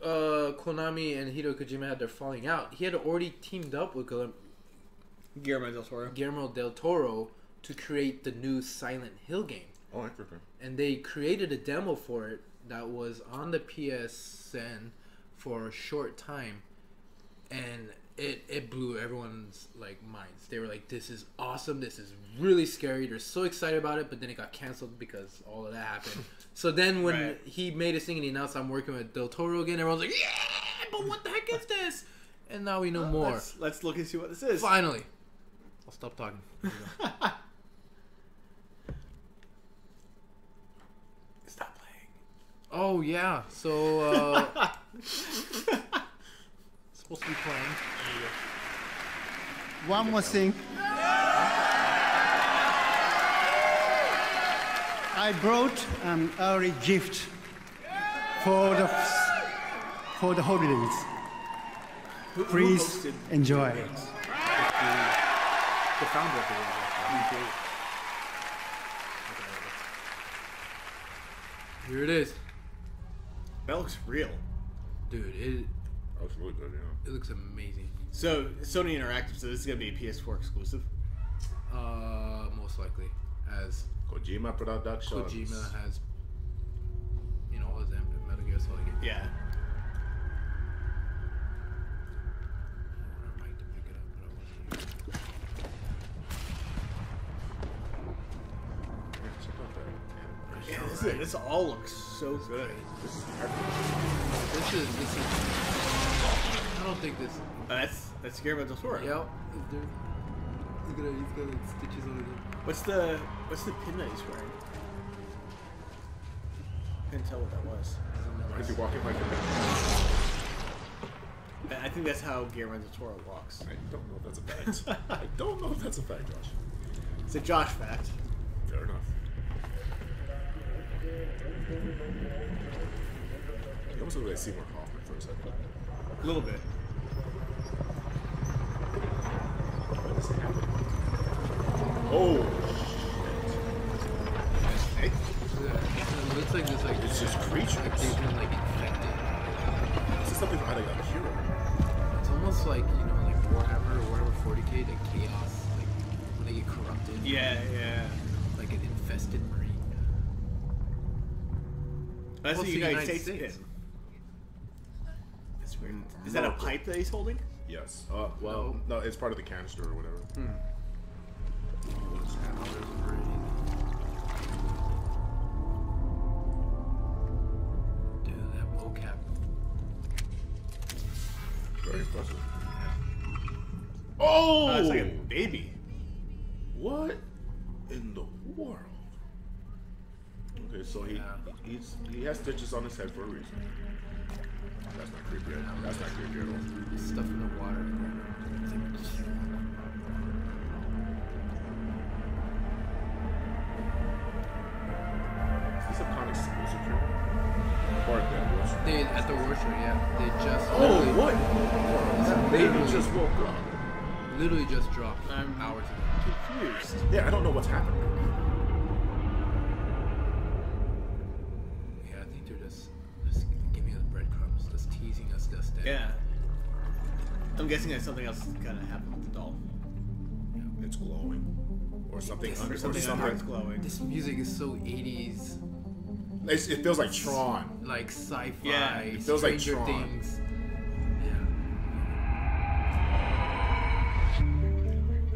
Konami and Hideo Kojima had their falling out, he had already teamed up with Guillermo del Toro to create the new Silent Hill game. Oh, interesting. And they created a demo for it that was on the PSN for a short time, and it blew everyone's like minds. They were like, "This is awesome! This is really scary." They're so excited about it, but then it got canceled because all of that happened. So then when he made his thing and he announced, "I'm working with Del Toro again," everyone's like, "Yeah, but what the heck is this?" And now we know more. Let's look and see what this is. Finally, I'll stop talking. Stop playing. Oh yeah, so supposed to be playing. One more thing. I brought an early gift for the holidays. Please enjoy. The founder of the game. Here it is, That looks real. dude. It Looks really good, yeah. it looks amazing. So Sony Interactive, so this is gonna be a PS4 exclusive. Most likely, as Kojima Productions. Kojima has, all his Metal Gear Solid games. Yeah. I might to pick it up, but I wasn't. Yeah, this all looks so good. This is. I don't think this. That's Guillermo del Toro. Yep. He's got like stitches on it. What's the pin that he's wearing? Couldn't tell what that was. Why is he walking like that? I think that's how Guillermo del Toro walks. I don't know if that's a fact. I don't know if that's a fact, Josh. It's a Josh fact. Fair enough. You almost look like Seymour Hoffman for a second. A little bit. Oh, Hey, It looks like this. Like it's just creatures. like they've been like infected. This is something out of a hero. It's almost like like Warhammer or Warhammer 40k, like chaos, like when they get corrupted. yeah. Like an infested marine. That's Well, the it's the United United States pin. States. That's weird. Is that a pipe that he's holding? Yes. Well, no, it's part of the canister or whatever. Dude, that mocap. Very impressive. Oh, Oh, it's like a baby. what in the world? Okay, so he has stitches on his head for a reason. That's not creepy at all. That's not creepy at all. Stuff in the water. Is this a con exclusive here? Or at that was? They at the worship, yeah. They just Oh, literally- what? That baby just woke up. literally just dropped I'm hours ago. confused. Yeah, I don't know what's happening. Yeah, I think they're just giving us breadcrumbs, just teasing us, just that. Yeah. I'm guessing that something else is gonna happen with the doll. It's glowing. Or something. Or Or something under it's something. glowing. This music is so 80s, It feels like Tron. like sci-fi, Yeah, it feels like Stranger Tron. Things. Yeah.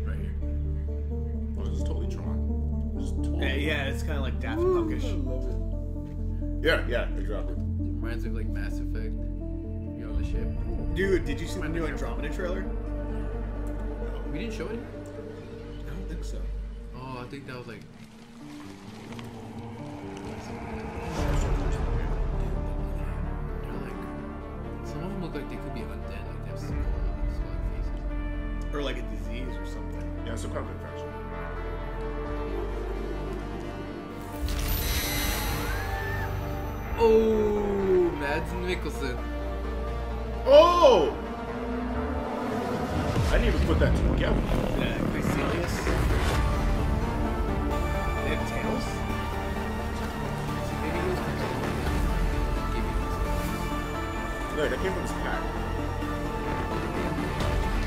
Right here. Oh, this is totally Tron. This is totally. Yeah, it's kind of like Daft Punkish. Yeah, exactly. It reminds me of like Mass Effect. You're on the ship. Dude, did you see the new Andromeda trailer? We didn't show it. I don't think so. Oh, I think that was like. They're like, some of them look like they could be undead, like they have skull faces. Or like a disease or something. Yeah, some kind of infection. Oh, Mads Mikkelsen. Oh! I didn't even put that together. Chrysalis. They have tails? Maybe he was Look, that came from his pack.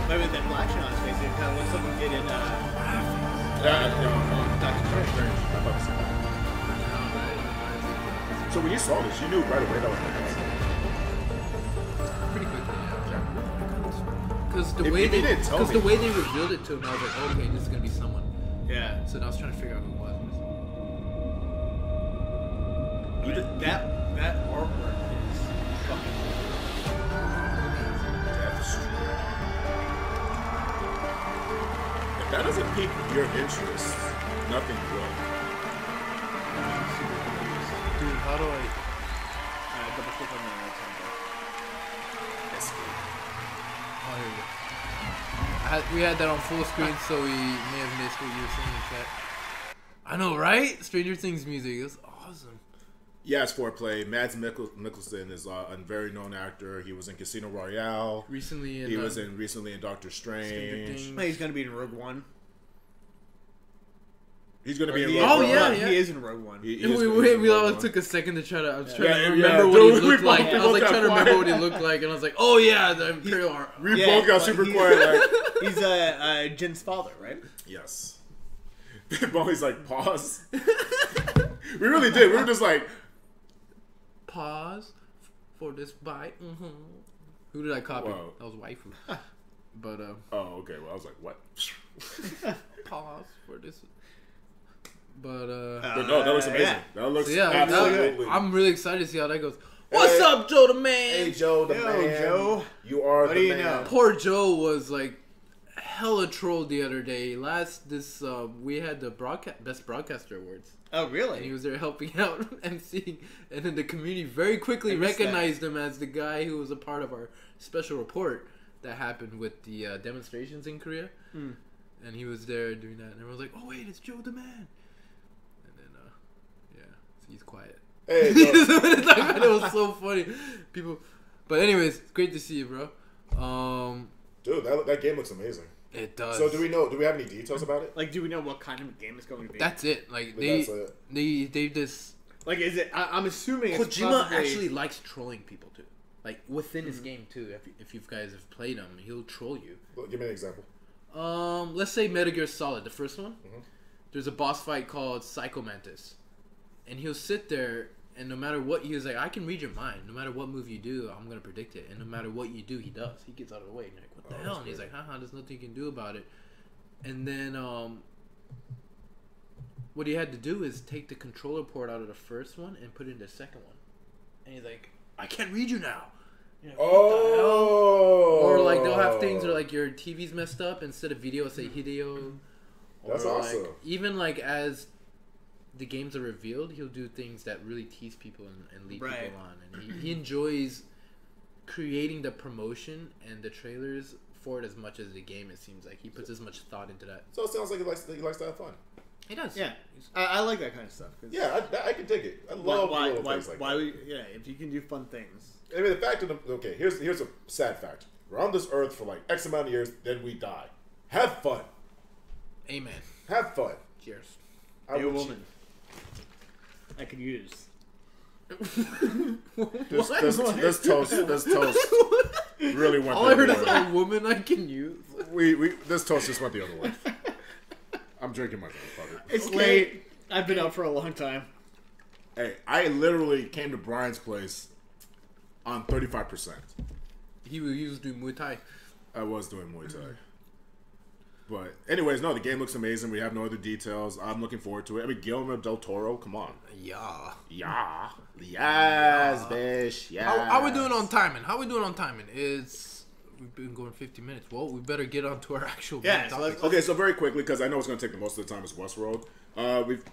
Maybe that black shit on his face, it kind of looks like he did in Doctor Strange. I'm about to say that. So when you saw this, you knew right away that was Mads. pretty quickly, Yeah. Because the If way you they, didn't tell because me. the way they revealed it to him, I was like, okay, this is gonna be someone. Yeah. So then I was trying to figure out who it was. That artwork is fucking That's true. If that doesn't pique your interest, nothing will. Dude, how do I? double click on the temple. Escape. Oh, here we go. We had that on full screen, so we may have missed what you were saying in chat. I know, right? Stranger Things music is awesome. Yeah, it's foreplay. Mads Mikkelsen is a very known actor. He was in Casino Royale. Recently, He was recently in Doctor Strange. Things. He's gonna be in Rogue One. He's gonna be in He Rogue is- Oh, One. yeah, He is in Rogue One. He We, is- we, he's we, in we Rogue all One. took a second to try to. I was trying Yeah, to yeah, remember yeah. what he Dude, we looked like. both I was like got trying to remember quiet. what he looked like, and I was like, oh yeah, the Imperial. We Yeah, both got but super he's- quiet. Like, He's Jin's father, right? yes. Bonnie's like, pause. We really did. We were just like, Pause for this bite. Mm-hmm. Who did I copy? Whoa. That was waifu. But oh, okay. Well, I was like, what? pause for this. But But no, that looks amazing. yeah. That looks so yeah, absolutely. I'm really excited to see how that goes. What's Hey. up, Joe the man? Hey, Joe, the Yo, man. Joe. You are What the do you man. know? Poor Joe was like hella trolled the other day. We had the best broadcaster awards, Oh, and he really? was there helping out emceeing, and then the community very quickly I missed recognized him as the guy who was a part of our special report that happened with the demonstrations in Korea, and he was there doing that, and everyone was like, "Oh wait, it's Joe the man," and then yeah, so he's quiet. Hey, Joe. It was so funny, people. But anyways, it's great to see you, bro. Dude, that game looks amazing. It does. So do we have any details about it? Like, do we know what kind of a game it's going to be? That's it. Like But they that's it. they just Like, is it? I'm assuming it's Kojima probably, actually likes trolling people too. Like within his game too. If you guys have played him, he'll troll you. Well, give me an example. Let's say Metal Gear Solid, the first one. Mhm. There's a boss fight called Psycho Mantis, and he'll sit there, and no matter what, he was like, I can read your mind. No matter what move you do, I'm gonna predict it. And no matter what you do, he does. He gets out of the way. And you're like, what the hell? And he's like, haha, there's nothing you can do about it. And then what he had to do is take the controller port out of the first one and put it in the second one. And he's like, I can't read you now. You're like, what the hell? Oh. Or like they'll have things where like your TV's messed up, instead of video it'll say Hideo. That's Or, awesome. Like, even like as the games are revealed, he'll do things that really tease people and lead Right. people on. And he enjoys creating the promotion and the trailers for it as much as the game. It seems like he puts as much thought into that. So it sounds like he likes to have fun. He does. Yeah, I like that kind of stuff. Yeah, I can dig it. I love little things like that. If you can do fun things. I mean, the fact of the okay, here's a sad fact. We're on this earth for like X amount of years, then we die. Have fun. Amen. Have fun. Cheers. Be a woman. I could use. This toast really went All I the heard other is way. a woman I can use. This toast just went the other way. I'm drinking my motherfucker. It's late. I've been up for a long time. Hey, I literally came to Brian's place on 35%. He was doing Muay Thai. I was doing Muay Thai. But anyways, no, the game looks amazing. We have no other details. I'm looking forward to it. I mean, Guillermo del Toro, come on. Yeah. Yeah. Yes, bitch. Yeah. How we doing on timing? We've been going 50 minutes. Well, we better get on to our actual main topic. Okay, so very quickly, because I know it's going to take the most of the time, is Westworld.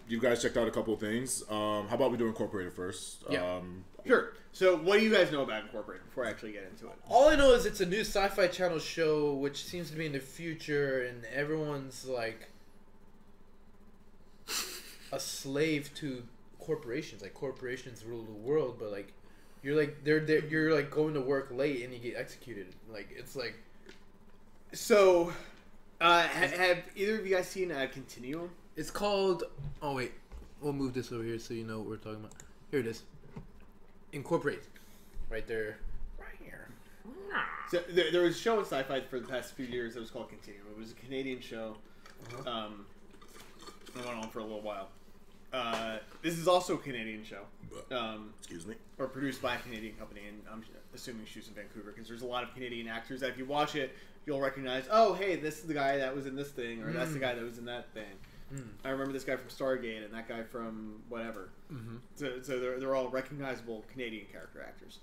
You guys checked out a couple of things. How about we do Incorporated first? Yeah. Sure. So, what do you guys know about Incorporated before I actually get into it? All I know is it's a new Syfy channel show, which seems to be in the future, and everyone's like a slave to corporations. Like corporations rule the world, but like you're like going to work late and you get executed. Like it's like. So, have either of you guys seen Continuum? It's called. Oh wait, we'll move this over here so you know what we're talking about. Here it is. Incorporate, right there, right here. So there was a show on Syfy for the past few years that was called Continuum. It was a Canadian show. It went on for a little while. This is also a Canadian show. Excuse me. Or produced by a Canadian company, and I'm assuming shoots in Vancouver, because there's a lot of Canadian actors that if you watch it, you'll recognize, oh, hey, this is the guy that was in this thing, or that's the guy that was in that thing. I remember this guy from Stargate and that guy from whatever. So they're all recognizable Canadian character actors.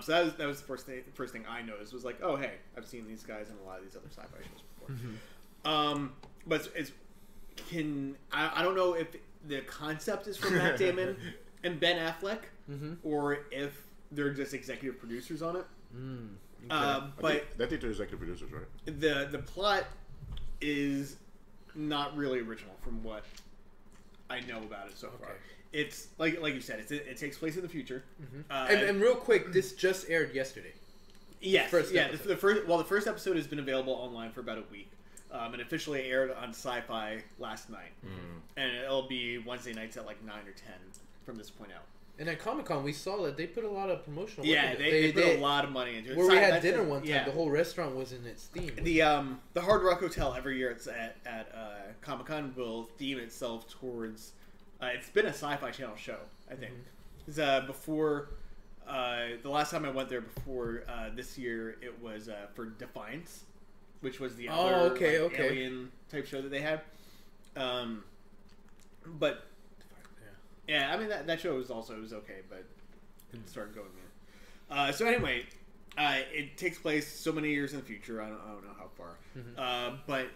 So that was the first thing I noticed was like, oh, hey, I've seen these guys in a lot of these other sci-fi shows before. But I don't know if the concept is from Matt Damon and Ben Affleck, or if they're just executive producers on it. But I think they're executive producers, right? The plot is not really original from what I know about it so far. It's like you said, it takes place in the future. And real quick, this just aired yesterday. Yes, the first episode has been available online for about a week. It officially aired on Syfy last night, and it'll be Wednesday nights at like 9 or 10 from this point out. And at Comic-Con, we saw that they put a lot of promotional. Yeah, they put a lot of money into it. Where we had dinner one time, the whole restaurant was in its theme. The Hard Rock Hotel every year it's at Comic-Con will theme itself towards. It's been a Syfy Channel show, I think. Because before the last time I went there before this year, it was for Defiance, which was the other alien type show that they had. But yeah, I mean that show was okay, but it started going in. So anyway, it takes place so many years in the future. I don't know how far, but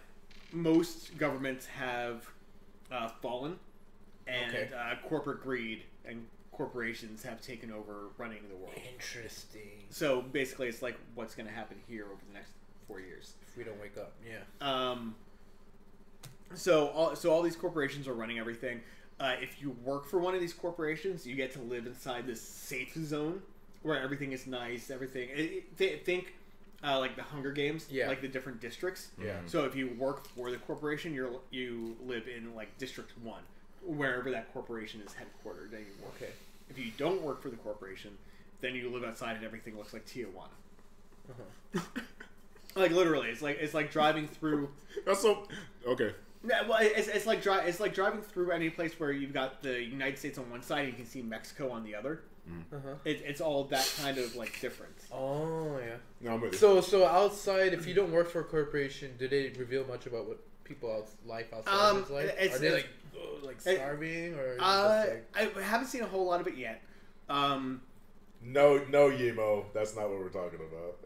most governments have fallen, and corporate greed and corporations have taken over running the world. Interesting. So basically, it's like what's going to happen here over the next 4 years if we don't wake up. Yeah. So all these corporations are running everything. If you work for one of these corporations, you get to live inside this safe zone where everything is nice. Everything. Think like the Hunger Games, like the different districts. Yeah. So if you work for the corporation, you live in like District 1, wherever that corporation is headquartered. Okay. If you don't work for the corporation, then you live outside and everything looks like Tijuana. Like literally, it's like driving through. That's so okay. Yeah, well, it's like driving through any place where you've got the United States on one side and you can see Mexico on the other. It's all that kind of like difference. Oh yeah. No, I'm with you. So outside, if you don't work for a corporation, do they reveal much about what life outside is like? Are they like starving or? I haven't seen a whole lot of it yet. No, Yemo. That's not what we're talking about.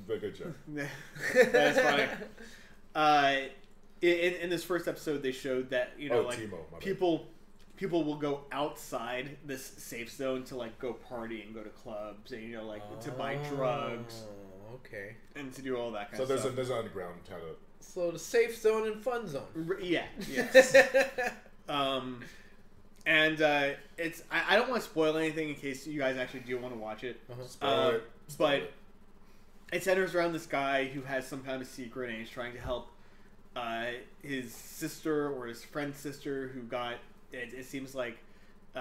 But good job. That's funny. In this first episode, they showed that like Timo, people people will go outside this safe zone to like go party and go to clubs and to buy drugs. Okay. And to do all that kind So of there's stuff. there's an underground kind of. So the safe zone and fun zone. Yeah. Yes. It's I don't want to spoil anything in case you guys actually do want to watch it. Spoil But it. it centers around this guy who has some kind of secret and he's trying to help his sister or his friend's sister who got it seems like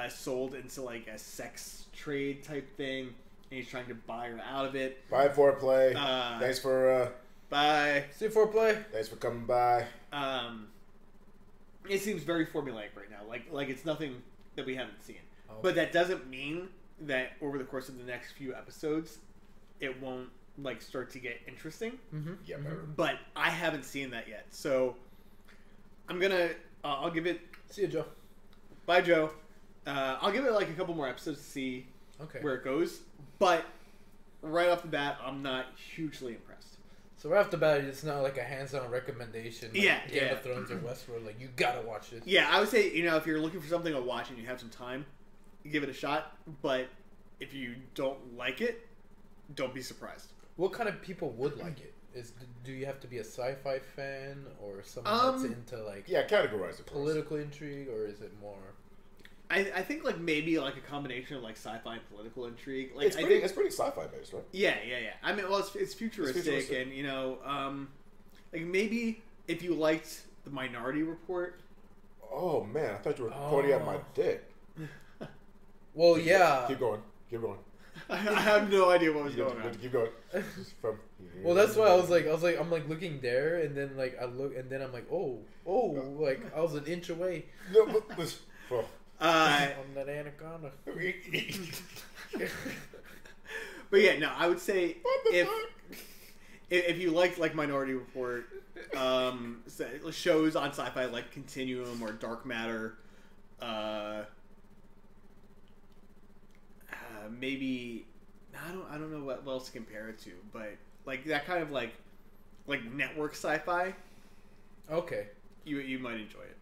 sold into like a sex trade type thing, and he's trying to buy her out of it. Bye foreplay. Thanks for Bye. See foreplay. thanks for coming by. It seems very formulaic right now. Like it's nothing that we haven't seen. Oh. But that doesn't mean that over the course of the next few episodes, it won't like start to get interesting. Mm-hmm. Yeah, better. But I haven't seen that yet, so I'm gonna. I'll give it. See you, Joe. Bye, Joe. I'll give it like a couple more episodes to see Okay. where it goes. But right off the bat, I'm not hugely impressed. So right off the bat, it's not like a hands-on recommendation. Like Yeah, Game yeah. of Thrones or Westworld. Like you gotta watch this. Yeah, I would say if you're looking for something to watch and you have some time, give it a shot. But if you don't like it, don't be surprised. What kind of people would like it? Do you have to be a sci-fi fan or someone that's into like Yeah, categorize it. political intrigue, or is it more? I think like maybe like a combination of like sci-fi and political intrigue. Like It's I pretty, think it's pretty sci-fi based, right? yeah. I mean, well, it's futuristic, futuristic. and like maybe if you liked the Minority Report. Oh man, I thought you were pointing at my dick. Well, yeah. Keep going. Keep going. I have no idea what was going on. Keep going. From Well, that's why I'm like looking there, and then like I look, and then I'm like, oh, like I was an inch away No, but, well, from that anaconda. But yeah, no, I would say What the if you liked like Minority Report, shows on Syfy like Continuum or Dark Matter, maybe I don't know what else to compare it to, but like that kind of like network sci-fi, Okay. you might enjoy it.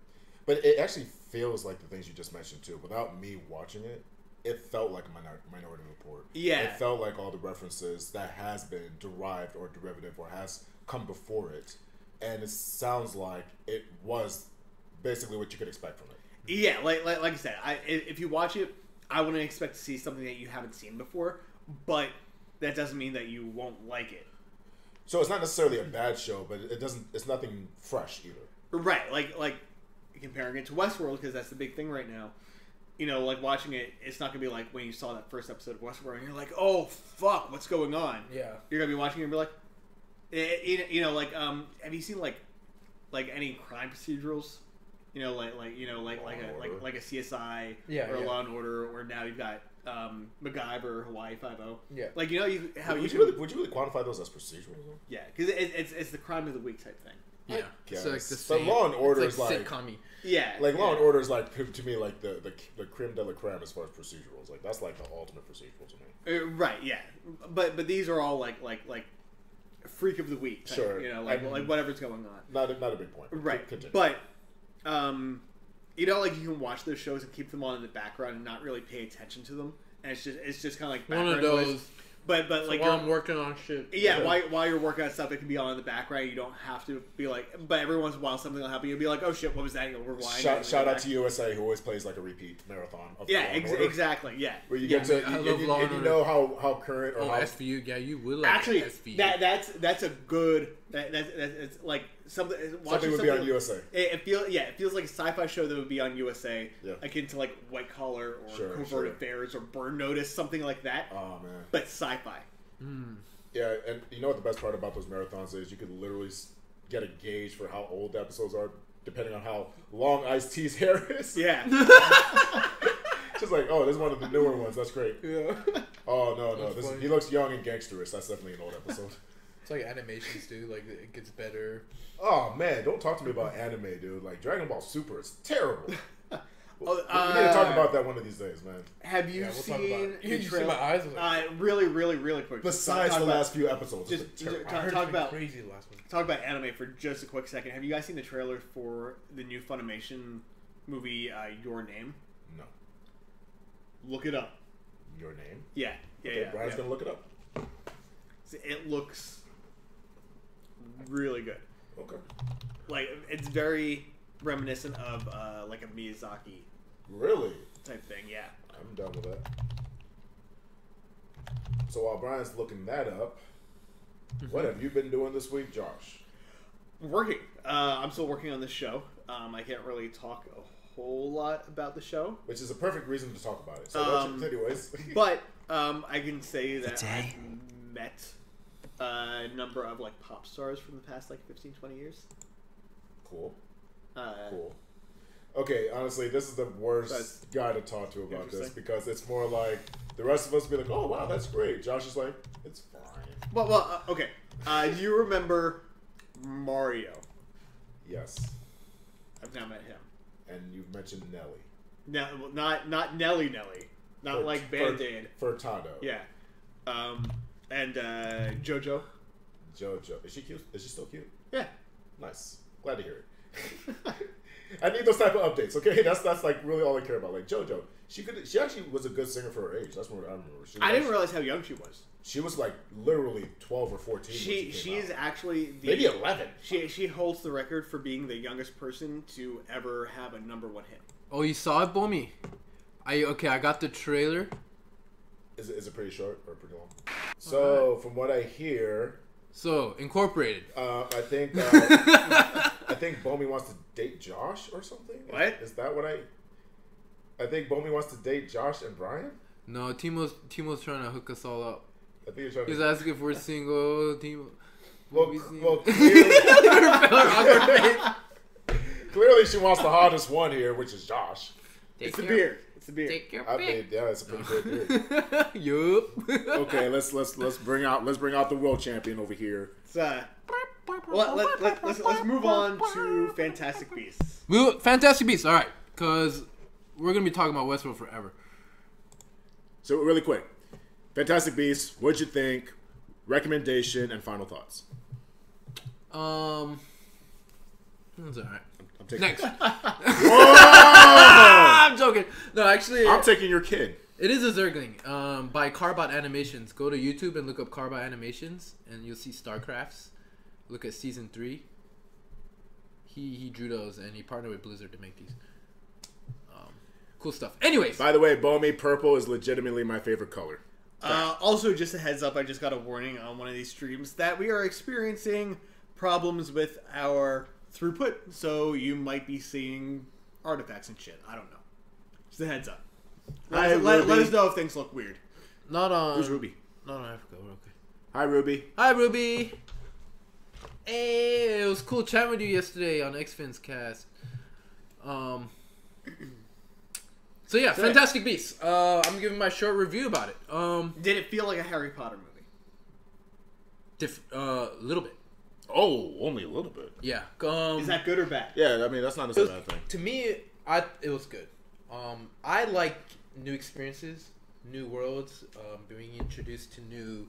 but it actually feels like the things you just mentioned too. Without me watching it, it felt like a Minority Report. Yeah. It felt like all the references that has been derived or derivative or has come before it, and it sounds like it was basically what you could expect from it. Yeah, like I said, if you watch it, I wouldn't expect to see something that you haven't seen before, but that doesn't mean that you won't like it. So it's not necessarily a bad show, but it doesn't. It's nothing fresh either. Right, like comparing it to Westworld, because that's the big thing right now. Like watching it, it's not gonna be like when you saw that first episode of Westworld, and you're like, "Oh fuck, what's going on?" Yeah. You're gonna be watching it and be like, have you seen like any crime procedurals? Like a CSI Yeah, or a yeah. Law and Order, or now you've got MacGyver or Hawaii Five-0. Yeah. Like how Would you you really quantify those as procedurals? Though? yeah, because it's the crime of the week type thing. Yeah. Yes. It's like the But same. Law and Order it's is like like sitcom-y. Yeah, Like Law yeah. and Order is like to me like the creme de la creme as far as procedurals. Like that's like the ultimate procedural to me. Right, yeah, but these are all like freak of the week. Type, Sure. like whatever's going on. Not a big point. Right, Continue. but like you can watch those shows and keep them on in the background and not really pay attention to them, and it's just kind of like One of background those. noise. But like While you're- I'm working on shit. yeah, while you're working on stuff, it can be on in the background. You don't have to be like, but every once in a while something will happen. You'll be like, oh shit, what was that? You'll rewind. shout out to USA who always plays like a repeat marathon of Yeah, Law and Order, exactly. Yeah. Where you Yeah. get to I and love you, Law and and you Order. know how current or Oh, how SVU. Yeah, you would like Actually, SVU. that's a good. That's like something. something would be on USA. It feels like a sci-fi show that would be on USA, Yeah. akin to like White Collar or Sure, Covert sure. Affairs or Burn Notice, something like that. Oh man. But sci-fi. Yeah, and you know what the best part about those marathons is? You could literally get a gauge for how old the episodes are, depending on how long Ice-T's hair is. Yeah. Just like, oh, this is one of the newer ones. That's great. Yeah. Oh no, That's funny. he looks young and gangsterish. That's definitely an old episode. It's like animations, dude. Like it gets better. Oh man, don't talk to me about anime, dude. Like Dragon Ball Super is terrible. Oh, we need to talk about that one of these days, man. Have you Yeah, we'll talk about seen it. the You see trailer? my eyes? I was like, Really quick. Besides Talk the about- last few episodes, just- it's terrible. just- I heard talk it's about- crazy last one. Talk about anime for just a quick second. Have you guys seen the trailer for the new Funimation movie, Your Name? No. Look it up. Your name? Yeah. Yeah, Okay, yeah. Brian's yeah. gonna look it up. It looks really good. Okay. Like, it's very reminiscent of like a Miyazaki Really? type thing. Yeah. I'm done with that. So while Brian's looking that up, what have you been doing this week, Josh? Working. I'm still working on this show. I can't really talk a whole lot about the show, Which is a perfect reason to talk about it. So anyways. but I can say that Today. I've met a number of like pop stars from the past like 15, 20 years. Cool. Uh, Cool. Okay, honestly, this is the worst That's guy to talk to about this interesting. because it's more like the rest of us be like, "Oh wow, that's great." Josh is like, "It's fine." Well, okay. Do you remember Mario? Yes, I've now met him. and you've mentioned Nelly. No, well, not Nelly, not like Band-Aid. Furtado. Yeah. And JoJo. JoJo. Is she cute? Is she still cute? Yeah. Nice. Glad to hear it. I need those type of updates. Okay, that's like really all I care about. Like JoJo, she actually was a good singer for her age. That's what I remember. I didn't realize how young she was. She was like literally 12 or 14. She is actually maybe 11. She holds the record for being the youngest person to ever have a #1 hit. Oh, you saw it, Bomi? I got the trailer. Is it pretty short or pretty long? So from what I hear, So, Incorporated. I think Bomi wants to date Josh or something. What? Is that what I think Bomi wants to date Josh and Brian. No, Timo's trying to hook us all up. I think you're trying He's to. asking if we're single. Timo. Well, clearly she wants the hottest one here, which is Josh. It's the beard. It's the beard. Take your I mean, yeah, it's a pretty good beard. Yup. Okay, let's bring out the world champion over here. So, let's move on to Fantastic Beasts. Fantastic Beasts. All right, because we're gonna be talking about Westworld forever. So really quick, Fantastic Beasts. What'd you think? Recommendation and final thoughts. That's all right. I'm taking. Next. Whoa! I'm joking. No, actually, I'm taking your kid. it is a Zergling. By Carbot Animations. Go to YouTube and look up Carbot Animations, and you'll see StarCrafts. Look at season 3. He drew those, and he partnered with Blizzard to make these. Cool stuff. Anyways, By the way, Bomi, purple is legitimately my favorite color. Also, just a heads up, I just got a warning on one of these streams that we are experiencing problems with our throughput, so you might be seeing artifacts and shit. I don't know. Just a heads up. Let us know if things look weird. not on. Who's Ruby? Not on Africa. We're okay. Hi, Ruby. Hi, Ruby. Hey, it was cool chatting with you yesterday on X-Fins cast. So yeah, Fantastic Beasts. I'm giving my short review about it. Did it feel like a Harry Potter movie? Little bit. Oh, only a little bit. Yeah. Is that good or bad? Yeah, I mean that's not a bad thing. To me, it was good. I like new experiences, new worlds, being introduced to new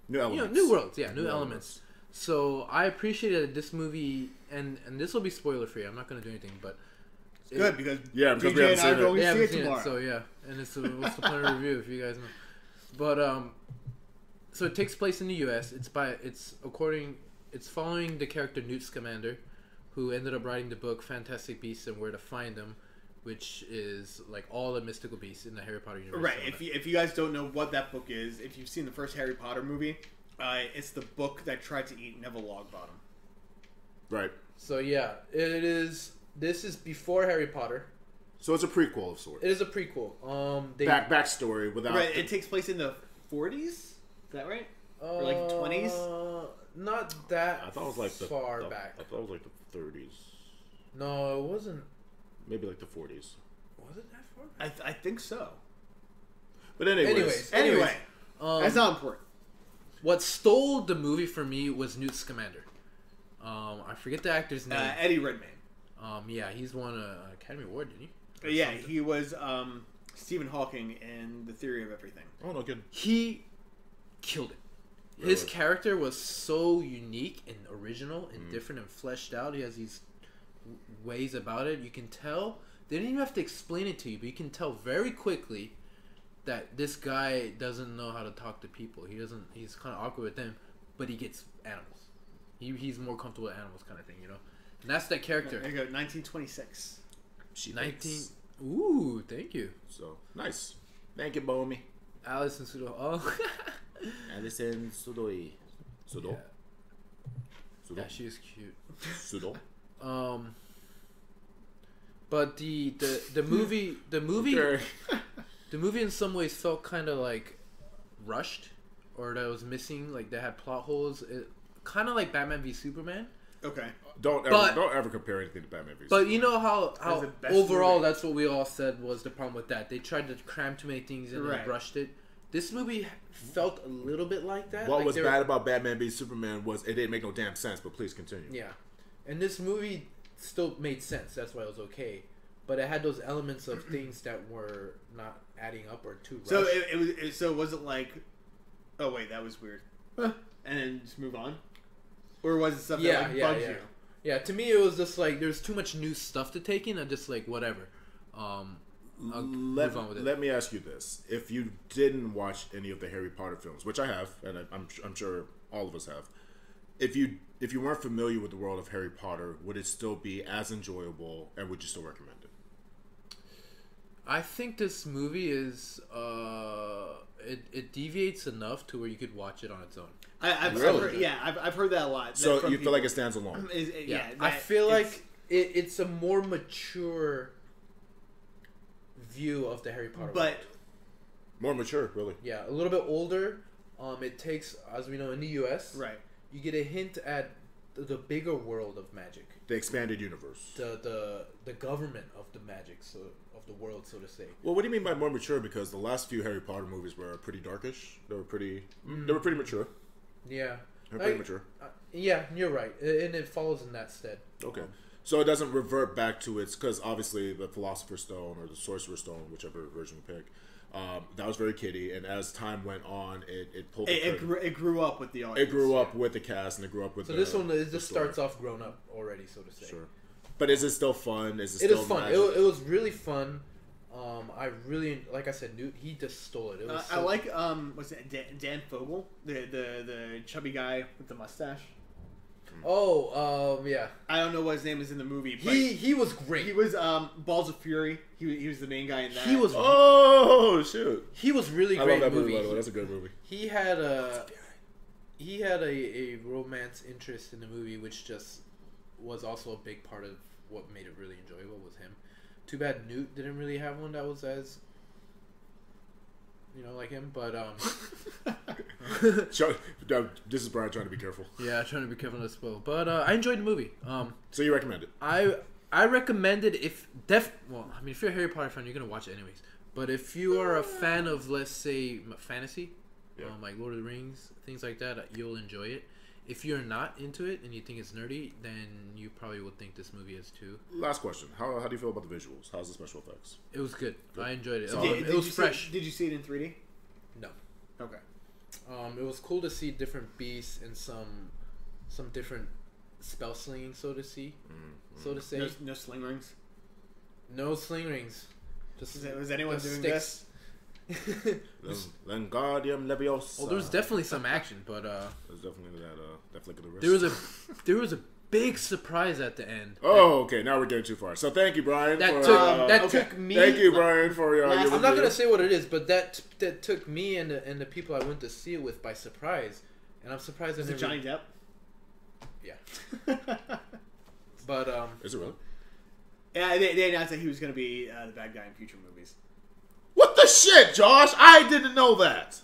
New elements. new worlds. Yeah, new elements. So I appreciated this movie, and this will be spoiler free. I'm not going to do anything, but It's good because because we DJ haven't and I seen are it. going we to see haven't it seen tomorrow. it, so yeah. And it's what's the point of review if you guys know? But so it takes place in the U.S. It's following the character Newt Scamander, who ended up writing the book Fantastic Beasts and Where to Find Them, which is like all the mystical beasts in the Harry Potter universe. Right. If you guys don't know what that book is, if you've seen the first Harry Potter movie, it's the book that tried to eat Neville Longbottom. Right. So yeah, it is. This is before Harry Potter. So it's a prequel of sorts. It is a prequel. Backstory without. Right. It takes place in the 40s. Is that right? Or like 20s? Not that. I thought it was like far back. I thought it was like the 30s. No, it wasn't. Maybe like the 40s. Was it that far back? I think so. But anyways. Anyway, that's not important. What stole the movie for me was Newt Scamander. I forget the actor's name. Eddie Redmayne. Yeah, he's won an Academy Award, didn't he? Or Yeah, something. he was Stephen Hawking in The Theory of Everything. Oh no, good. He killed it. Really? His character was so unique and original and different and fleshed out. He has these ways about it. You can tell they didn't even have to explain it to you, but you can tell very quickly that this guy doesn't know how to talk to people. He's kind of awkward with them, but he gets animals. He's more comfortable with animals, kind of thing, you know. And that's that character. There you go, 1926. 19. Ooh, thank you. So nice. Thank you, Bomi. Alice and Sudo. Oh. Alice and Sudoi. Sudo. Yeah. Sudo. Yeah, she is cute. Sudo. But the movie Okay. the movie in some ways felt kind of like rushed, or that was missing. Like they had plot holes. Kind of like Batman v Superman. Okay. Don't ever compare anything to Batman v But Superman. you know how the best overall movie. that's what we all said was the problem with that. They tried to cram too many things in Right. and rushed it. This movie felt a little bit like that. What like was bad about Batman v Superman was it didn't make no damn sense. But please continue. Yeah, and this movie still made sense. That's why it was okay. But it had those elements of things that were not adding up or too rushed. So it was it like, oh wait, that was weird, and then just move on, or was it stuff that like bugged you? Yeah, to me it was just like there's too much new stuff to take in. I'm just like whatever. I'll move on with it. Let me ask you this: if you didn't watch any of the Harry Potter films, which I have, and I'm sure all of us have, if you weren't familiar with the world of Harry Potter, would it still be as enjoyable, and would you still recommend it? I think this movie is it deviates enough to where you could watch it on its own. I've heard that a lot. So you feel like it stands alone? I feel like it's a more mature view of the Harry Potter but world. More mature, really. Yeah, a little bit older. It takes, as we know, in the U.S., right. you get a hint at the bigger world of magic, The expanded universe. the government of the magic, so of the world, so to say. Well, what do you mean by more mature? Because the last few Harry Potter movies were pretty darkish. They were pretty mature. Yeah, They're pretty mature. Yeah, you're right, and it follows in that stead. Okay. So it doesn't revert back to its, because obviously the Philosopher's Stone or the Sorcerer's Stone, whichever version you pick, that was very kiddie, and as time went on, it pulled. It grew up with the audience. It grew up with the cast, and it grew up with. So this one just starts off grown up already, so to say. Sure, but is it still fun? It is fun. It was really fun. I really, like I said, he just stole it. It was I like what's it, Dan Fogel, the chubby guy with the mustache. Oh, yeah. I don't know what his name is in the movie. But he was great. He was Balls of Fury. He was the main guy in that. He was. Oh shoot! He was really I great. love that movie. By the way, that's a good movie. He had a romance interest in the movie, which just was also a big part of what made it really enjoyable. Was him. Too bad Newt didn't really have one that was as like him, but this is Brian trying to be careful. Yeah, trying to be careful not to spoil. But I enjoyed the movie. So you recommend it? I recommend it if you're a Harry Potter fan, you're gonna watch it anyways. But if you are a fan of, let's say, fantasy, like Lord of the Rings, things like that, you'll enjoy it. If you're not into it and you think it's nerdy, then you probably will think this movie is too. Last question: How do you feel about the visuals? How's the special effects? It was good. I enjoyed it. So It was fresh. Did you see it in 3D? No. Okay. It was cool to see different beasts and some different spell slinging, so to say. No sling rings. No sling rings. Just was anyone just doing sticks. Wingardium Leviosa. Well, there was definitely some action, but there's definitely that flick of the wrist. there was a big surprise at the end. Oh, okay. Now we're getting too far. So thank you, Brian. Took me. Thank you, Brian, for your. I'm not gonna say what it is, but that took me and the people I went to see it with by surprise, and I'm surprised. Is it Johnny Depp? Yeah. But is it really? Yeah, they announced that he was gonna be the bad guy in future movies. What the shit, Josh? I didn't know that.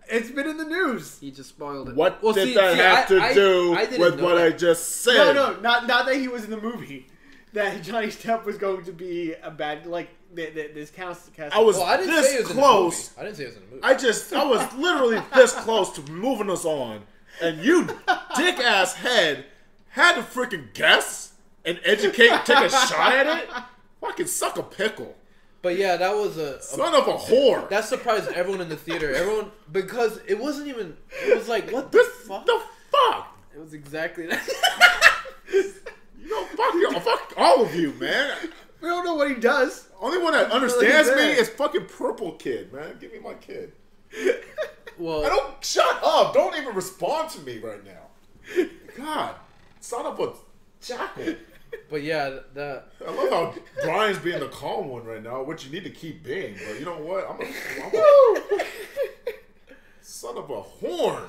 It's been in the news. He just spoiled it. What did that have to do with what I just said? No, not that he was in the movie. That Johnny Depp was going to be a bad, like this cast. I was I didn't this say it was close. In the movie. I didn't say it was in the movie. I was literally this close to moving us on, and you dick ass head had to freaking guess and take a shot at it. Fucking suck a pickle. But yeah, that was a son of a whore. That surprised everyone in the theater. Everyone, because it wasn't even. It was like, what the fuck? The fuck? It was exactly that. Fuck all of you, man. We don't know what he does. Only one that understands me is fucking Purple Kid, man. Give me my kid. Well, I don't shut up. Don't even respond to me right now. God, son of a jackal. but yeah, that I love how Brian's being the calm one right now, which you need to keep being. But you know what? I'm a son of a horn.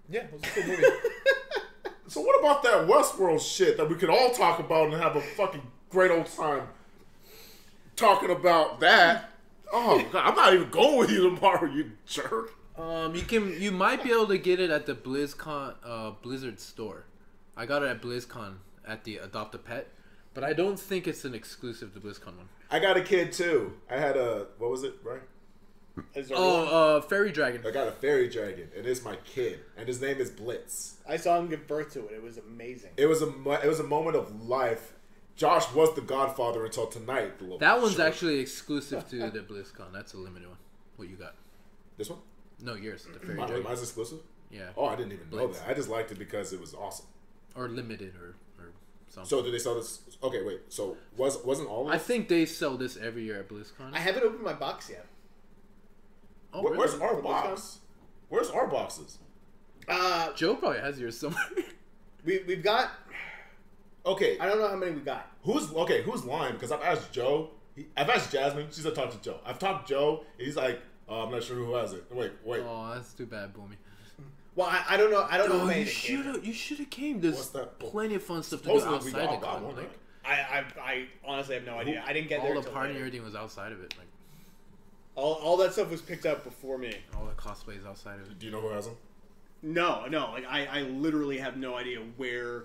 yeah, it was a cool movie. So what about that Westworld shit that we could all talk about and have a fucking great old time talking about that? Oh God, I'm not even going with you tomorrow, you jerk. You might be able to get it at the BlizzCon Blizzard store. I got it at BlizzCon at the Adopt a Pet, but I don't think it's an exclusive to BlizzCon one. I got a kid too. I had what was it, right? Fairy Dragon. I got a fairy dragon. It is my kid, and his name is Blitz. I saw him give birth to it. It was amazing. It was a moment of life. Josh was the godfather until tonight. That one's actually exclusive to the BlizzCon. That's a limited one. What you got? This one? No, yours. The Fairy Dragon. Mine's exclusive? Yeah. Oh, I didn't even know that. I just liked it because it was awesome. Or limited or something. So did they sell this? Okay, wait. So wasn't all of it? I think they sell this every year at BlizzCon. I haven't opened my box yet. Oh, Where's really? our box? Where's our boxes? Joe probably has yours somewhere. We've got. Okay, I don't know how many we got. who's lying? Because I've asked Joe. I've asked Jasmine. She said talk to Joe. I've talked to Joe. And he's like, I'm not sure who has it. Wait. Oh, that's too bad, Boomy. Well, I don't know. I don't know how many. You should have came. There's What's that? plenty of fun stuff to do Supposedly we outside all the got con. one, Like, right? I honestly have no idea. I didn't get there all the until party and later. everything was outside of it. Like All that stuff was picked up before me. all the cosplays outside of it. Do you know who has them? No. Like I literally have no idea where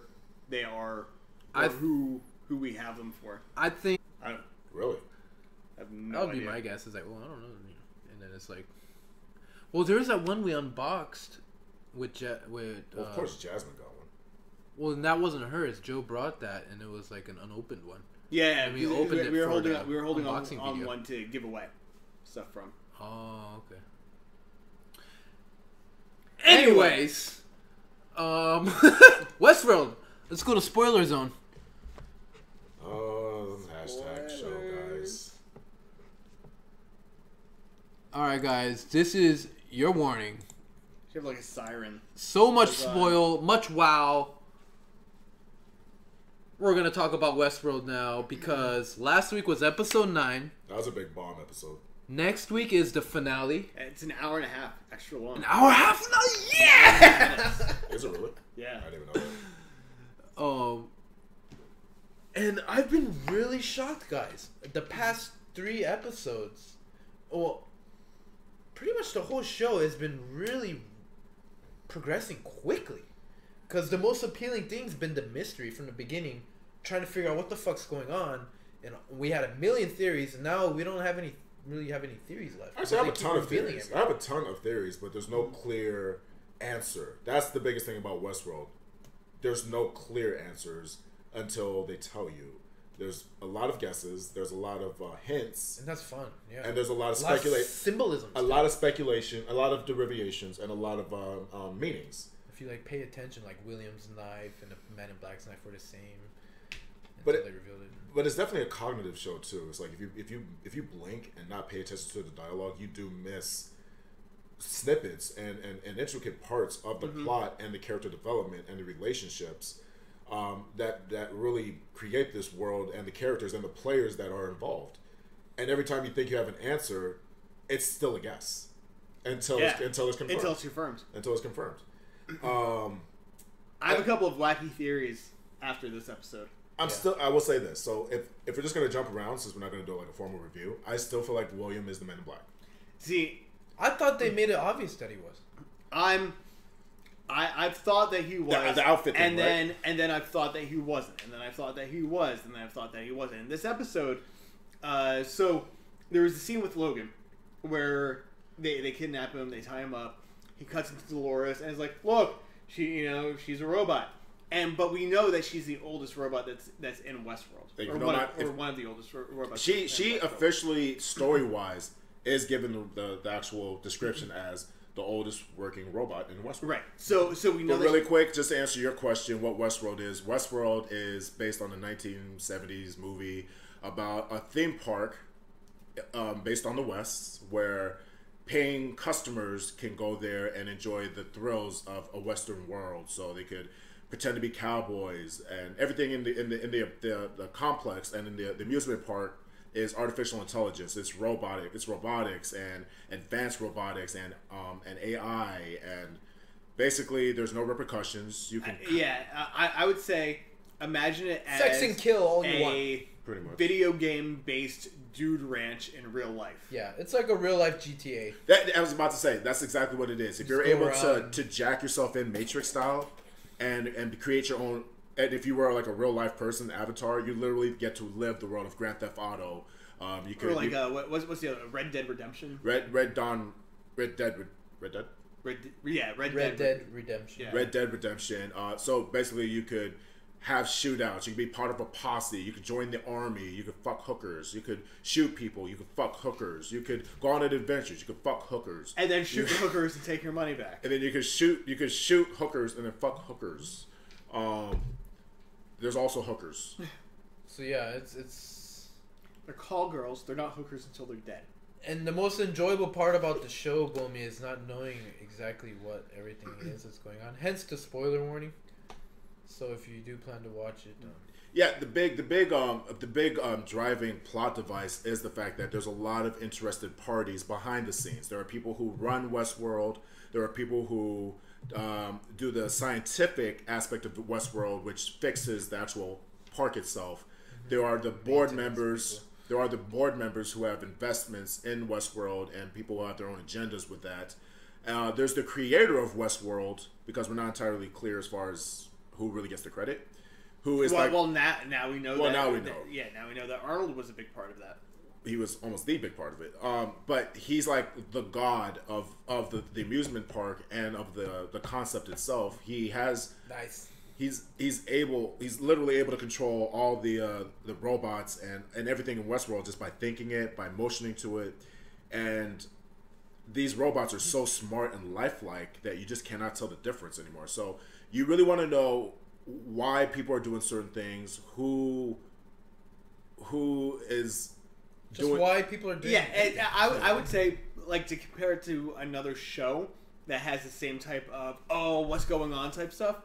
they are or who we have them for. I think I don't. Really? I have no that would idea. be my guess. Is like, well, I don't know. And then it's like, well, there's that one we unboxed with Well, of course, Jasmine got one. Well, and that wasn't hers. Joe brought that, and it was like an unopened one. Yeah, And we opened it we were for holding the we were holding on unboxing video. one to give away stuff from. Oh, okay. Anyways, Westworld. Let's go to spoiler zone. Oh, hashtag show, guys. All right, guys. This is your warning. You have like a siren. So much spoil, much wow. We're gonna talk about Westworld now because last week was episode 9. That was a big bomb episode. Next week is the finale. It's an hour and a half extra long. An hour and a half finale. Yeah. Is it really? Yeah. I didn't even know that. And I've been really shocked, guys. The past 3 episodes, well, pretty much the whole show has been really progressing quickly. Because the most appealing thing's been the mystery from the beginning, trying to figure out what the fuck's going on. And we had a million theories, and now we don't really have any theories left. Actually, I have They a keep ton of revealing theories. everything. I have a ton of theories, but there's no clear answer. That's the biggest thing about Westworld. There's no clear answers until they tell you. There's a lot of guesses. There's a lot of hints. And that's fun, yeah. And there's a lot of symbolism. a lot of speculation, a lot of derivations, and a lot of meanings. If you like pay attention, like William's knife and the Man in Black's knife were the same. But Until they revealed it. But it's definitely a cognitive show too. It's like if you blink and not pay attention to the dialogue, you do miss snippets and intricate parts of the plot and the character development and the relationships that really create this world and the characters and the players that are involved. And every time you think you have an answer, it's still a guess until it's confirmed. Until it's confirmed. I have a couple of wacky theories after this episode. I will say this. So if we're just gonna jump around, since we're not gonna do like a formal review, I still feel like William is the Man in Black. See, I thought they made it obvious that he was. I've thought that he was the outfit thing, and then I've thought that he wasn't, and then I thought that he was, and then I've thought that he wasn't. In this episode, so there was a scene with Logan where they kidnap him, they tie him up, he cuts into Dolores, and is like, look, she's a robot. But we know that she's the oldest robot that's in Westworld, or one of the oldest robots. She officially, story wise, is given the actual description as the oldest working robot in Westworld. Right. So we know But really quick, just to answer your question, what Westworld is based on a 1970s movie about a theme park based on the West, where paying customers can go there and enjoy the thrills of a Western world. So they could pretend to be cowboys, and everything in the complex and in the amusement park is artificial intelligence. It's robotics and advanced robotics and AI, and basically there's no repercussions. You can I would say imagine it as sex and kill all you want. pretty much Video game based dude ranch in real life. Yeah, it's like a real life GTA. That I was about to say. That's exactly what it is. If you're go able around. to jack yourself in Matrix style, and create your own. And if you were like a real life person, avatar, you literally get to live the world of Grand Theft Auto. You could Or like what's the other Red Dead Redemption? Red Dead Red Dead Redemption. Yeah. Red Dead Redemption. So basically, you could have shootouts. You could be part of a posse. You could join the army. You could fuck hookers. You could shoot people. You could fuck hookers. You could go on adventures. You could fuck hookers. And then shoot the hookers and take your money back. And then you could shoot hookers and then fuck hookers. There's also hookers. So yeah, it's They're call girls. They're not hookers until they're dead. and the most enjoyable part about the show, Bomi, is not knowing exactly what everything is that's going on. Hence the spoiler warning. So if you do plan to watch it, Yeah, the big driving plot device is the fact that there's a lot of interested parties behind the scenes. There are people who run Westworld. There are people who do the scientific aspect of the Westworld, which fixes the actual park itself. There are the board members. There are the board members who have investments in Westworld, and people who have their own agendas with that. There's the creator of Westworld, because we're not entirely clear as far as who really gets the credit. Who is now we know. Well, that, now we know. Now we know that Arnold was a big part of that. He was almost the big part of it. But he's like the god of the amusement park and of the concept itself. He has nice. He's literally able to control all the robots and everything in Westworld just by thinking it, by motioning to it, and these robots are so smart and lifelike that you just cannot tell the difference anymore. So you really want to know why people are doing certain things, who is Just doing why people are doing Yeah, and I would say, like, to compare it to another show that has the same type of what's going on type stuff,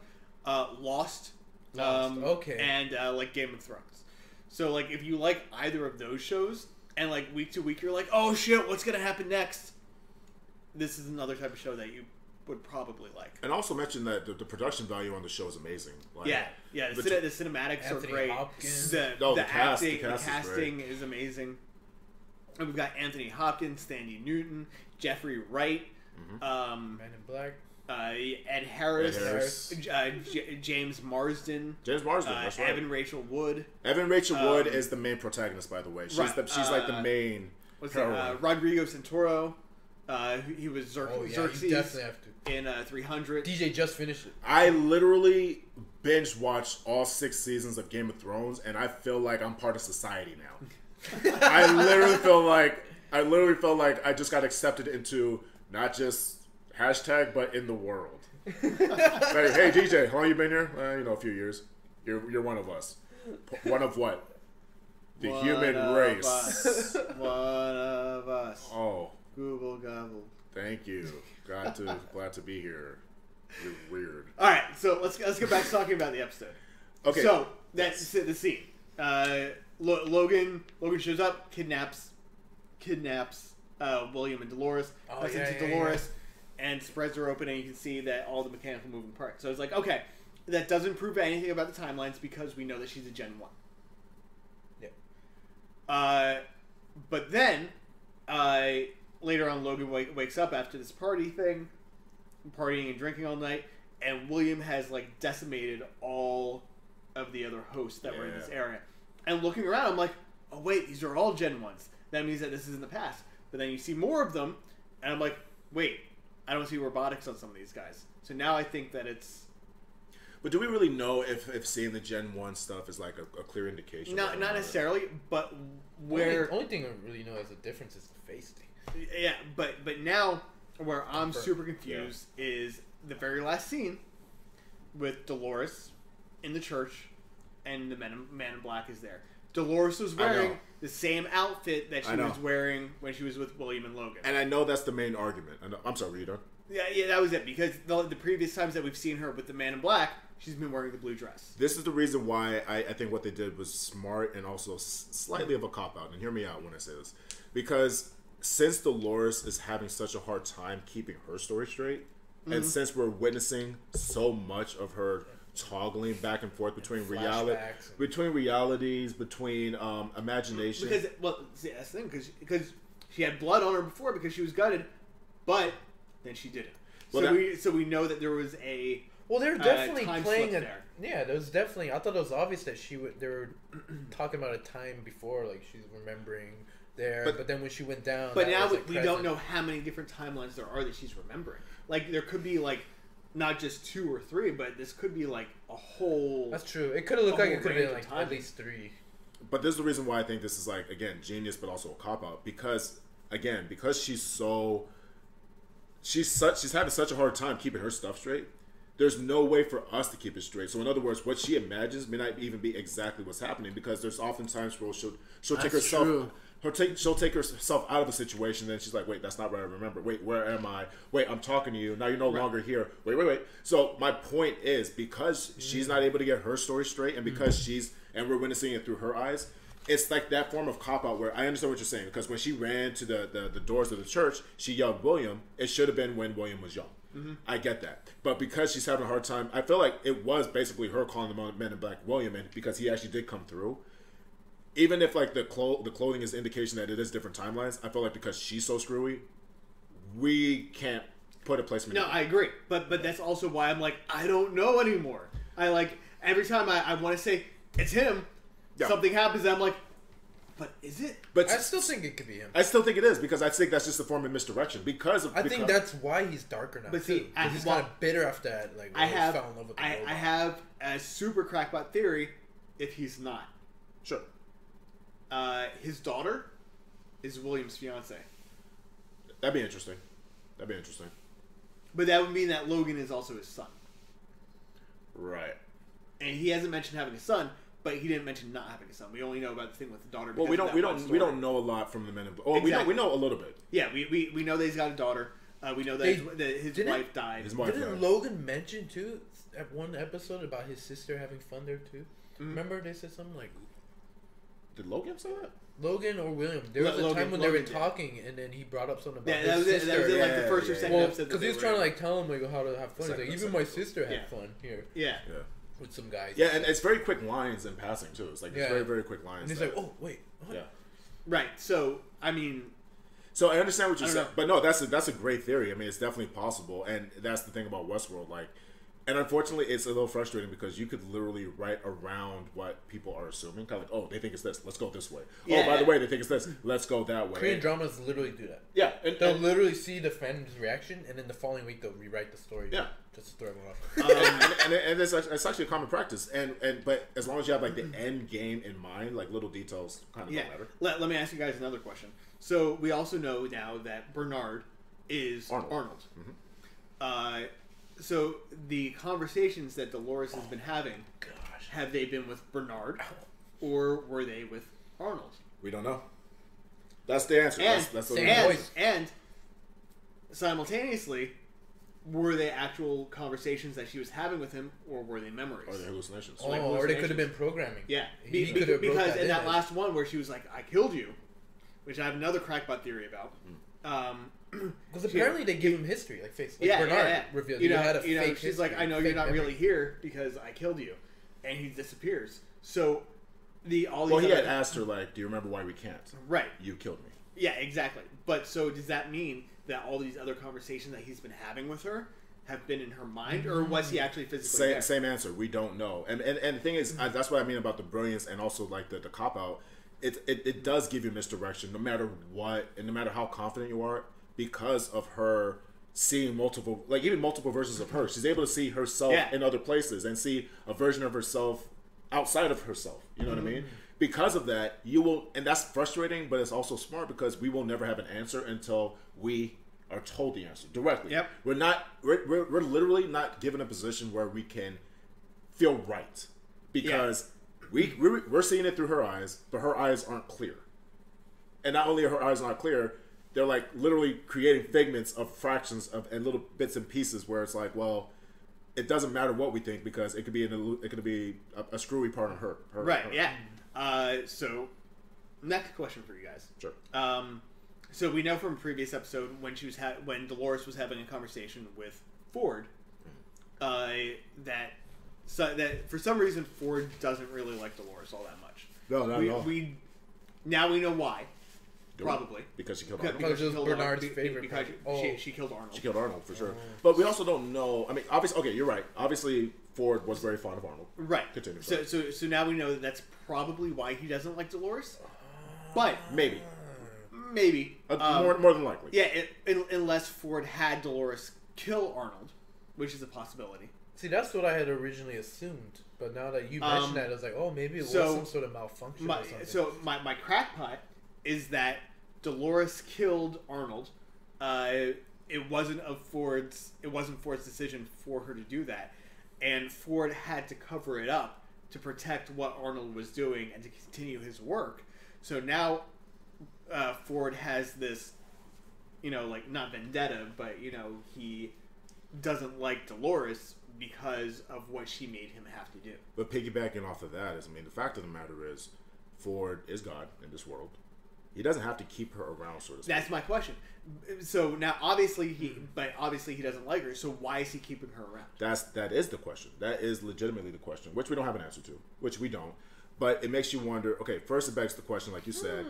Lost. Okay. And like Game of Thrones. So like if you like either of those shows, and like week to week you're like, oh shit, what's gonna happen next? This is another type of show that you would probably like. And also mention that the production value on the show is amazing. Like, The cinematics are Anthony great. Hopkins. The cast casting is amazing. And we've got Anthony Hopkins, Sandy Newton, Jeffrey Wright, Man in Black. Ed Harris. James Marsden. James Marsden, that's right. Evan Rachel Wood. Evan Rachel Wood is the main protagonist, by the way. She's Right. she's like the main heroine. Rodrigo Santoro. He was Xerxes you definitely have to. in 300. DJ just finished it. I literally binge watched all 6 seasons of Game of Thrones, and I feel like I'm part of society now. I literally feel like I just got accepted into not just hashtag, but in the world. Like, hey DJ, how long you been here? A few years. You're one of us. One of what? The human race. One of us. Oh. Google gobble. Thank you. Glad to be here. You're weird. All right, so let's get back to talking about the episode. Okay. So that's the scene. Logan shows up, kidnaps William and Dolores, cuts into Dolores, and spreads her open, and you can see that all the mechanical moving parts. So it's like, okay, that doesn't prove anything about the timelines because we know that she's a Gen 1. Yeah. But then, later on, Logan wakes up after this partying and drinking all night, and William has like decimated all of the other hosts that were in this area. And looking around, I'm like, oh wait, these are all Gen 1s. That means that this is in the past. But then you see more of them, and I'm like, wait, I don't see robotics on some of these guys. So now I think that it's... But do we really know if seeing the Gen 1 stuff is like a clear indication? Not necessarily, but where... Only thing I really know as a difference is the face thing. Yeah, but now where I'm super confused is the very last scene with Dolores in the church, and the man in black is there. Dolores was wearing the same outfit that she was wearing when she was with William and Logan. And I know that's the main argument. I'm sorry, were you done? Yeah, that was it. Because the previous times that we've seen her with the man in black, she's been wearing the blue dress. This is the reason why I think what they did was smart and also slightly of a cop-out. And hear me out when I say this. Because since Dolores is having such a hard time keeping her story straight, and since we're witnessing so much of her toggling back and forth between realities, between imagination. Because, well, see, that's the thing. Because she had blood on her before because she was gutted, but then she didn't. So we know that there was a they're definitely playing there. Yeah, there was definitely. I thought it was obvious that they were talking about a time before, like she's remembering there. But then when she went down, but now we don't know how many different timelines there are that she's remembering. Like there could be like not just 2 or 3, but this could be like a whole. That's true. It could have looked like it could have been like at least 3. But this is the reason why I think this is like again genius, but also a cop out because she's having such a hard time keeping her stuff straight. There's no way for us to keep it straight. So in other words, what she imagines may not even be exactly what's happening because there's often times where she'll take herself. True. She'll take herself out of a situation, and then she's like, "Wait, that's not what I remember. Wait, where am I? Wait, I'm talking to you. Now you're no longer here. Wait." So my point is, because she's not able to get her story straight, and because and we're witnessing it through her eyes, it's like that form of cop out. Where I understand what you're saying, because when she ran to the doors of the church, she yelled William. It should have been when William was young. I get that, but because she's having a hard time, I feel like it was basically her calling the man in black William, and because he actually did come through. Even if like the clothing is indication that it is different timelines, I feel like because she's so screwy, we can't put a placement. No, I agree, but that's also why I'm like I don't know anymore. I like every time I want to say it's him, something happens. And I'm like, but is it? But I still think it could be him. I still think it is because I think that's just a form of misdirection. I think that's why he's darker now. But see, he's kind of bitter after that. Like I fell in love with the robot. I have a super crackpot theory. If he's not, sure. His daughter is William's fiance. That'd be interesting. But that would mean that Logan is also his son. Right. And he hasn't mentioned having a son, but he didn't mention not having a son. We only know about the thing with the daughter. Well, we don't know a lot from the men in black. Oh, exactly. we know a little bit. Yeah, we know that he's got a daughter. We know that his wife died. Didn't Logan mention too at one episode about his sister having fun there too? Remember they said something like. Did Logan say that? Logan or William? There was a time when they were talking, and then he brought up something about his sister. That was like the first or second episode. Because he was trying to like tell him like how to have fun. He's like, even my sister had fun here. Yeah. With some guys. Yeah, and it's very quick lines in passing too. It's like it's very, very quick lines. And he's like, oh wait. What? Yeah. Right. So I mean. So I understand what you're saying, but no, that's a great theory. I mean, it's definitely possible, and that's the thing about Westworld, like. And unfortunately, it's a little frustrating because you could literally write around what people are assuming. Kind of like, oh, they think it's this. Let's go this way. Yeah. Oh, by the way, they think it's this. Let's go that way. Korean dramas literally do that. Yeah. They'll literally see the fan's reaction, and then the following week they'll rewrite the story. Yeah. Just to throw everyone off. And it's actually a common practice. But as long as you have like the end game in mind, like little details kind of don't matter. Let me ask you guys another question. So we also know now that Bernard is Arnold. So the conversations that Dolores has been having, have they been with Bernard, or were they with Arnold? We don't know. That's the answer. And, that's and simultaneously, were they actual conversations that she was having with him, or were they memories? Or they hallucinations? Or they could have been programming. Yeah, because in that last one where she was like, "I killed you," which I have another crackpot theory about. Because apparently they give him history, like face. Like Bernard revealed he had a fake she's history, like, I know you're not really here because I killed you, and he disappears. So he had asked her like, "Do you remember why we can't?" Right. You killed me. Yeah, exactly. But so does that mean that all these other conversations that he's been having with her have been in her mind, or was he actually physically there? Same answer. We don't know. And the thing is, that's what I mean about the brilliance and also like the cop out. It does give you misdirection, no matter what, and no matter how confident you are. Because of her seeing multiple versions of her. She's able to see herself in other places and see a version of herself outside of herself. You know what I mean? Because of that, you will, and that's frustrating, but it's also smart because we will never have an answer until we are told the answer directly. Yep. We're literally not given a position where we can feel right because we're seeing it through her eyes, but her eyes aren't clear. And not only are her eyes not clear, they're like literally creating figments of fractions of and little bits and pieces where it's like, well, it doesn't matter what we think because it could be a screwy part of her. Right. Her. Yeah. So next question for you guys. Sure. So we know from a previous episode when when Dolores was having a conversation with Ford, that for some reason Ford doesn't really like Dolores all that much. No, not at all. Now we know why. Probably because she killed Arnold. Because it was Bernard's favorite. Because she killed Arnold. She killed Arnold for sure. But we also don't know. I mean, obviously, okay, you're right. Obviously, Ford was very fond of Arnold. Right. Continue. So now we know that's probably why he doesn't like Dolores. But maybe. More than likely. Yeah, unless Ford had Dolores kill Arnold, which is a possibility. See, that's what I had originally assumed. But now that you mentioned that, I was like, oh, maybe it was some sort of malfunction or something. So my crackpot is that Dolores killed Arnold. It wasn't Ford's decision for her to do that, and Ford had to cover it up to protect what Arnold was doing and to continue his work. So now Ford has this, like not vendetta, but he doesn't like Dolores because of what she made him have to do. But piggybacking off of that the fact of the matter is, Ford is God in this world. He doesn't have to keep her around, so to speak. That's my question. So now, obviously, he doesn't like her. So why is he keeping her around? That is the question. That is legitimately the question, which we don't have an answer to. Which we don't. But it makes you wonder. Okay, first it begs the question, like you said,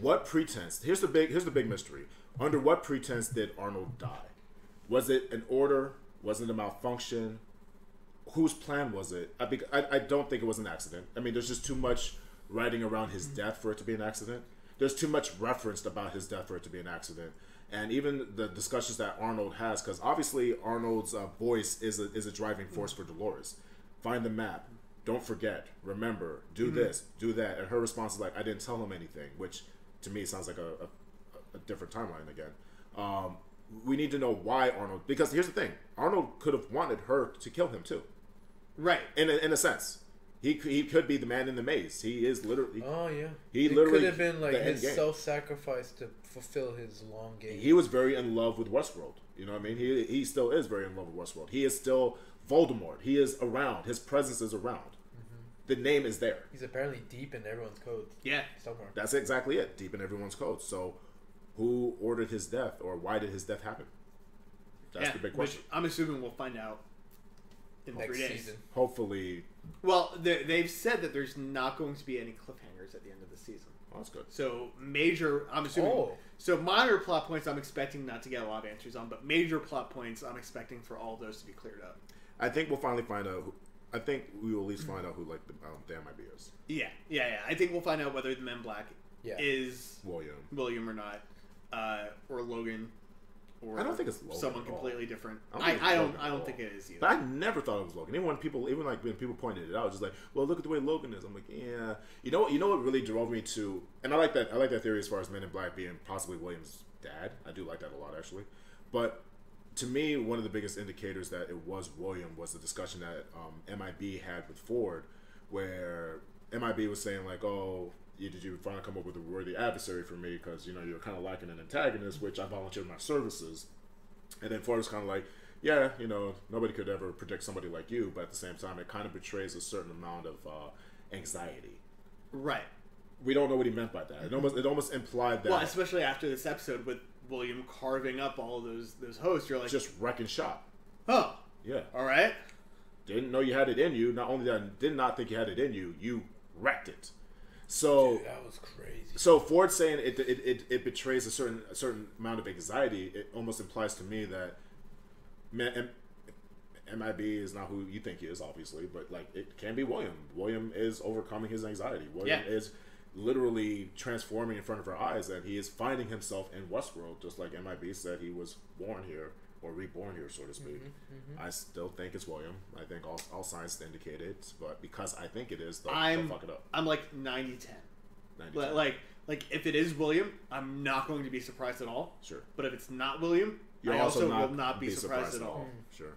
what pretense? Here's the big mystery. Under what pretense did Arnold die? Was it an order? Was it a malfunction? Whose plan was it? I don't think it was an accident. I mean, there's just too much writing around his death for it to be an accident. There's too much referenced about his death for it to be an accident. And even the discussions that Arnold has, because obviously Arnold's voice is a driving force for Dolores. Find the map. Don't forget. Remember. Do this. Do that. And her response is like, I didn't tell him anything, which to me sounds like a different timeline again. We need to know why Arnold, because here's the thing. Arnold could have wanted her to kill him too. Right. In a sense. He could be the man in the maze. He is literally. Oh yeah. He literally could have been like his self-sacrifice to fulfill his long game. He was very in love with Westworld. You know what I mean? He still is very in love with Westworld. He is still Voldemort. He is around. His presence is around. The name is there. He's apparently deep in everyone's code. Yeah. Somewhere. That's exactly it. Deep in everyone's code. So, who ordered his death, or why did his death happen? That's the big question. Which I'm assuming we'll find out in next 3 days. season. Hopefully. Well, they've said that there's not going to be any cliffhangers at the end of the season. Oh, that's good. So I'm assuming. So minor plot points I'm expecting not to get a lot of answers on, but major plot points I'm expecting for all of those to be cleared up. I think we'll finally find out. I think we will at least find out who like the MIB is. Yeah. I think we'll find out whether the Men in Black is William or not, or Logan. Or I don't think it's Logan someone at all. completely different. I don't think it is either. But I never thought it was Logan. Even when people pointed it out, just like, well, look at the way Logan is. I'm like, yeah. You know what really drove me to, and I like that theory as far as Men in Black being possibly William's dad. I do like that a lot actually. But to me, one of the biggest indicators that it was William was the discussion that MIB had with Ford, where MIB was saying like, oh, did you finally come up with a worthy adversary for me? Because you're kind of lacking an antagonist, which I volunteered my services. And then Ford was kind of like, yeah, nobody could ever predict somebody like you, but at the same time, it kind of betrays a certain amount of anxiety. Right. We don't know what he meant by that. It almost implied that. Well, especially after this episode with William carving up all those hosts, you're like, just wrecking shop. Oh, yeah. All right. Didn't know you had it in you. Not only that, did not think you had it in you. You wrecked it. So dude, that was crazy. So Ford saying it betrays a certain amount of anxiety. It almost implies to me that MIB is not who you think he is, obviously, but like it can be William. William is overcoming his anxiety. William is literally transforming in front of our eyes, and he is finding himself in Westworld, just like MIB said he was born here or reborn here, so to speak. I still think it's William. I think all signs indicate it, but because I think it is, they'll fuck it up. I'm like 90-10. 90-10. Like, if it is William, I'm not going to be surprised at all. Sure. But if it's not William, You'll I also will not be surprised at all. Sure.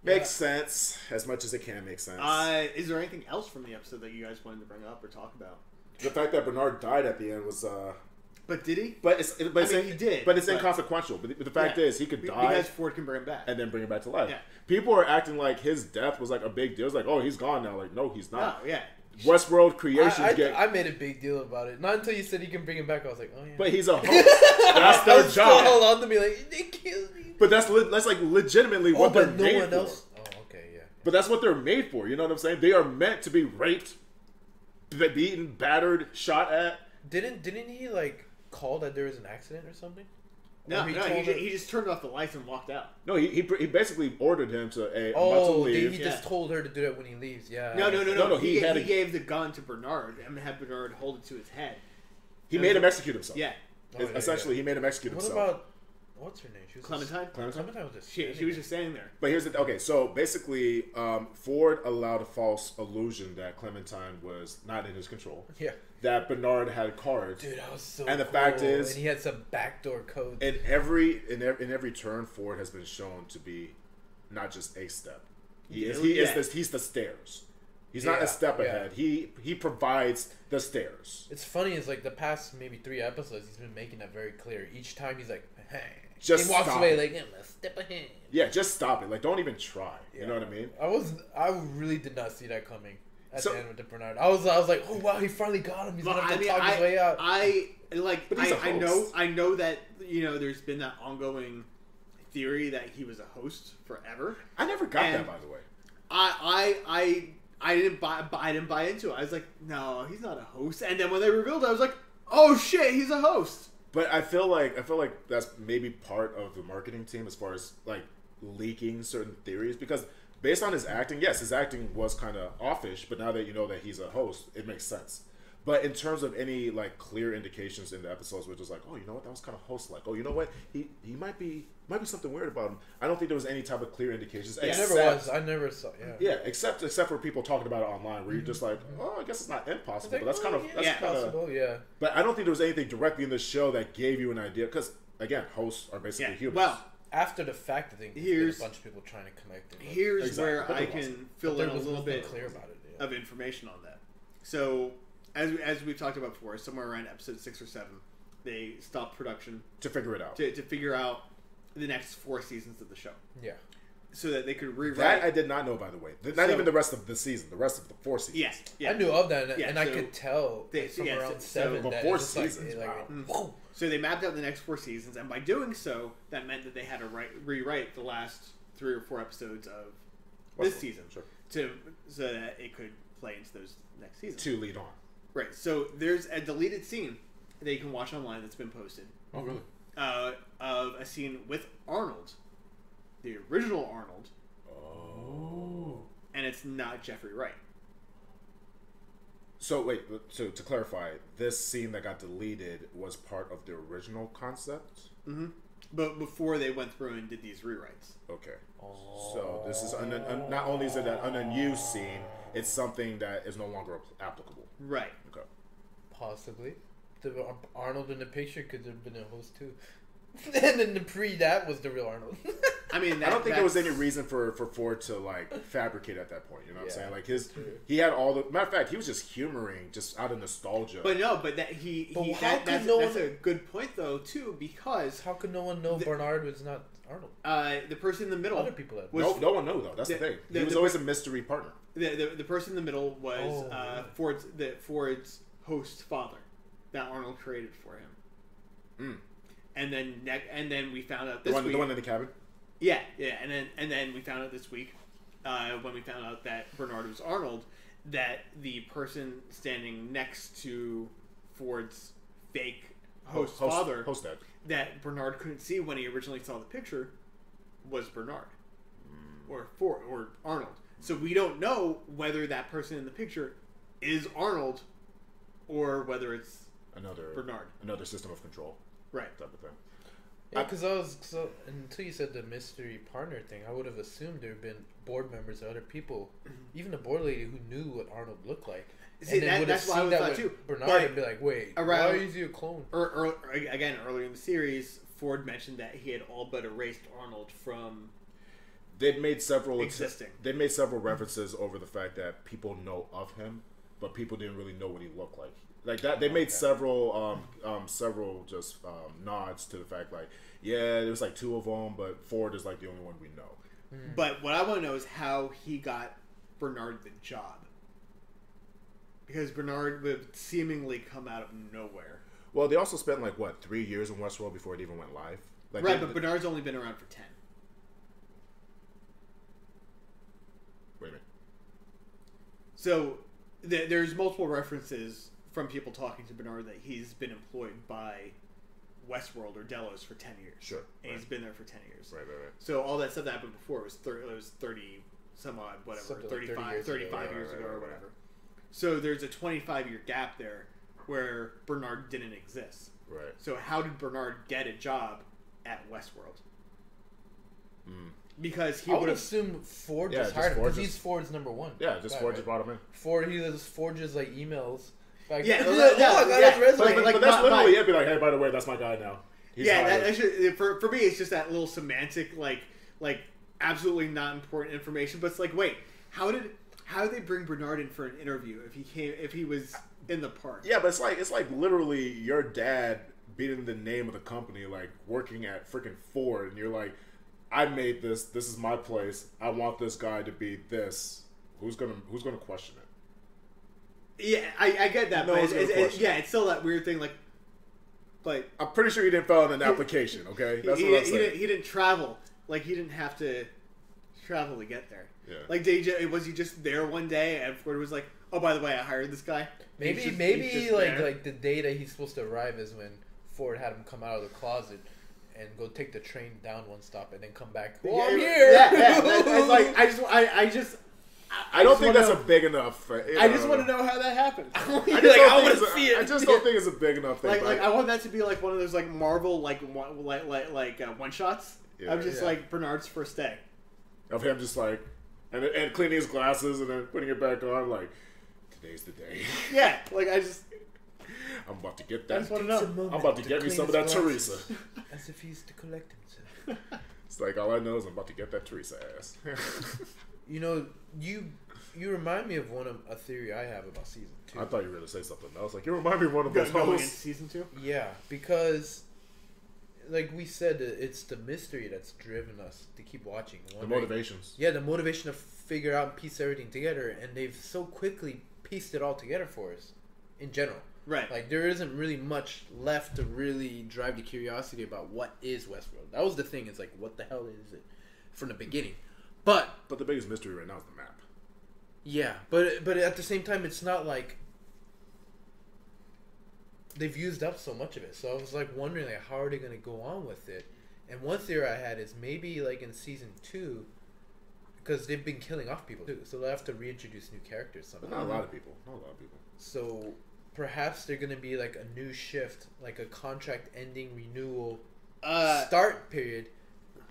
Makes sense, as much as it can make sense. Is there anything else from the episode that you guys wanted to bring up or talk about? The fact that Bernard died at the end was... But did he? He did. But it's inconsequential. But the fact is, he could die... Because Ford can bring him back. And then bring him back to life. Yeah. People are acting like his death was like a big deal. It's like, oh, he's gone now. Like, no, he's not. Oh, yeah. Westworld creations I made a big deal about it. Not until you said he can bring him back. I was like, oh yeah. But he's a host. That's their job. Still hold on to me like they killed me. But that's like legitimately what they're made for. Oh, okay, yeah. But that's what they're made for. You know what I'm saying? They are meant to be raped, beaten, battered, shot at. Didn't he like call that there was an accident or something? No, he just turned off the lights and walked out. No, he basically ordered him to I'm about to leave. He just told her to do that when he leaves. Yeah. No. He gave the gun to Bernard and had Bernard hold it to his head. He made him execute himself. Yeah. Essentially, he made him execute himself. What about what's her name? She was Clementine. Clementine was just She was just standing there. But here's the okay. So basically, Ford allowed a false illusion that Clementine was not in his control. Yeah. That Bernard had cards. Dude, that was so. And the fact is, and he had some backdoor code. In every turn, Ford has been shown to be not just a step. He's the stairs. He's not a step ahead. He provides the stairs. It's funny. It's like the past maybe 3 episodes, he's been making that very clear. Each time he's like, hey. Just he walks stop away it. like, I'm a step ahead. Yeah, just stop it. Like, don't even try. Yeah. You know what I mean? I really did not see that coming. At the end with the Bernard, I was like, oh wow, he finally got him. He's gonna have to talk his way out. I know that there's been that ongoing theory that he was a host forever. I never got that, by the way. I didn't buy into it. I was like, no, he's not a host. And then when they revealed it, I was like, oh shit, he's a host. But I feel like that's maybe part of the marketing team as far as like leaking certain theories, because based on his acting, yes, his acting was kind of offish, but now that you know that he's a host, it makes sense. But in terms of any like clear indications in the episodes, we're just like, oh, you know what, that was kind of host-like. Oh, you know what, he might be something weird about him. I don't think there was any type of clear indications. Yeah, never was. I never saw. Yeah. Yeah, except for people talking about it online, where you're just like, oh, I guess it's not impossible. Like, but that's kind of possible. Yeah. But I don't think there was anything directly in the show that gave you an idea, because again, hosts are basically humans. Well, after the fact, I think there's a bunch of people trying to connect it. Here's where I can fill in a little bit clear about it, of information on that. So, as we've talked about before, somewhere around episode 6 or 7, they stopped production to figure it out. To figure out the next 4 seasons of the show. Yeah. So that they could rewrite. That I did not know, by the way. Not even the rest of the season. The rest of the 4 seasons. Yes. Yeah. I knew of that, and I could tell from around 7 that 4 seasons. So they mapped out the next 4 seasons, and by doing so, that meant that they had to rewrite the last 3 or 4 episodes of this season, so that it could play into those next seasons. To lead on. Right. So there's a deleted scene that you can watch online that's been posted. Oh, really? Of a scene with Arnold, the original Arnold. Oh. And it's not Jeffrey Wright. So wait, so to clarify, this scene that got deleted was part of the original concept? Mm-hmm. But before they went through and did these rewrites. Okay. So this is not only is it an unused scene, it's something that is no longer applicable. Right. Okay. Possibly. The Arnold in the picture could have been a host too. And then that was the real Arnold. I mean, I don't think there was any reason for Ford to like fabricate at that point. You know what I'm saying? Like he had all the matter of fact, he was just humoring just out of nostalgia. But no, but that's a good point though too, because how could no one know Bernard was not Arnold? The person in the middle. Other people had. No one knew though. That's the thing. He was always a mystery partner. The person in the middle was Ford's host father that Arnold created for him. Mm. And then we found out this week. The one in the cabin. Yeah, and then we found out this week when we found out that Bernard was Arnold, that the person standing next to Ford's fake host father, dad, that Bernard couldn't see when he originally saw the picture, was Bernard or Arnold. So we don't know whether that person in the picture is Arnold or whether it's another Bernard, another system of control. Right. Type of thing. Yeah, because until you said the mystery partner thing, I would have assumed there have been board members or other people, even the board lady who knew what Arnold looked like. See, and then would have that's what I seen would that thought with too. Bernard But and be like, wait, around- why is he a clone? Again, earlier in the series, Ford mentioned that he had all but erased Arnold from They'd made several existing. They made several references over the fact that people know of him, but people didn't really know what he looked like. Like that, they made several just nods to the fact, like, yeah, there's like 2 of them, but Ford is like the only one we know. But what I want to know is how he got Bernard the job, because Bernard would seemingly come out of nowhere. Well, they also spent like 3 years in Westworld before it even went live. Like, Right, but Bernard's only been around for 10. Wait a minute. So there's multiple references from people talking to Bernard that he's been employed by Westworld or Delos for 10 years. Sure. And he's been there for 10 years. Right. So all that stuff that happened before was 30 some odd, whatever, Something like 35 35 years ago or right. whatever. So there's a 25-year gap there where Bernard didn't exist. Right. So how did Bernard get a job at Westworld? Because he I would would have... assume Ford Yeah, just just hired him Ford because just- he's Ford's number one. Yeah, just guy, Ford right? just brought him in. Ford, he just forges like emails. Like, Yeah, oh, yeah, I got yeah. his resume. Like, But that's my- literally it. Be like, hey, by the way, that's my guy now. He's Yeah, hired. that should, for me, it's just that little semantic, like absolutely not important information. But it's like, wait, how did they bring Bernard in for an interview if he was in the park? Yeah, but it's like literally your dad being the name of the company, like working at freaking Ford, and you're like, I made this. This is my place. I want this guy to be this. Who's gonna question it? Yeah, I get that, No but one's gonna question it. it's still that weird thing. Like, but I'm pretty sure he didn't fill out an application. Okay, that's what I'm saying. he didn't travel. Like, he didn't have to travel to get there. Yeah. Like, was he just there one day and Ford was like, oh, by the way, I hired this guy? Maybe He's just like there. like the day that he's supposed to arrive is when Ford had him come out of the closet and go take the train down one stop and then come back. Oh, I'm here. Yeah. It's like I don't think wanna that's a big enough. I just want to know how that happened. I Like, just I don't wanna think it's a- see it. I just don't think it's a big enough thing. like but I want that to be like one of those like Marvel one shots. Yeah. I'm just Yeah. like Bernard's first day. of him just like and cleaning his glasses and then putting it back on, like, today's the day. Yeah, like I'm about to get I that. just want to know. I'm about to get me some of that Teresa. As if he's to collect himself. It's like all I know is I'm about to get that Teresa ass. You know, you remind me of a theory I have about season 2. I thought you were gonna say something else. Like, you remind me of one of those Going into hosts. season 2. Yeah, because like we said, it's the mystery that's driven us to keep watching. The wondering- motivations. Yeah, the motivation to figure out and piece everything together, and they've so quickly pieced it all together for us in general. Right. Like, there isn't really much left to really drive the curiosity about what is Westworld. That was the thing. It's like, what the hell is it from the beginning? But But the biggest mystery right now is the map. yeah, but at the same time, it's not like they've used up so much of it. So I was like wondering, like, how are they going to go on with it? And one theory I had is maybe like in season 2, because they've been killing off people too, so they'll have to reintroduce new characters But somehow. not a lot of people. Not a lot of people. So perhaps they're going to be like a new shift, like a contract ending renewal start period.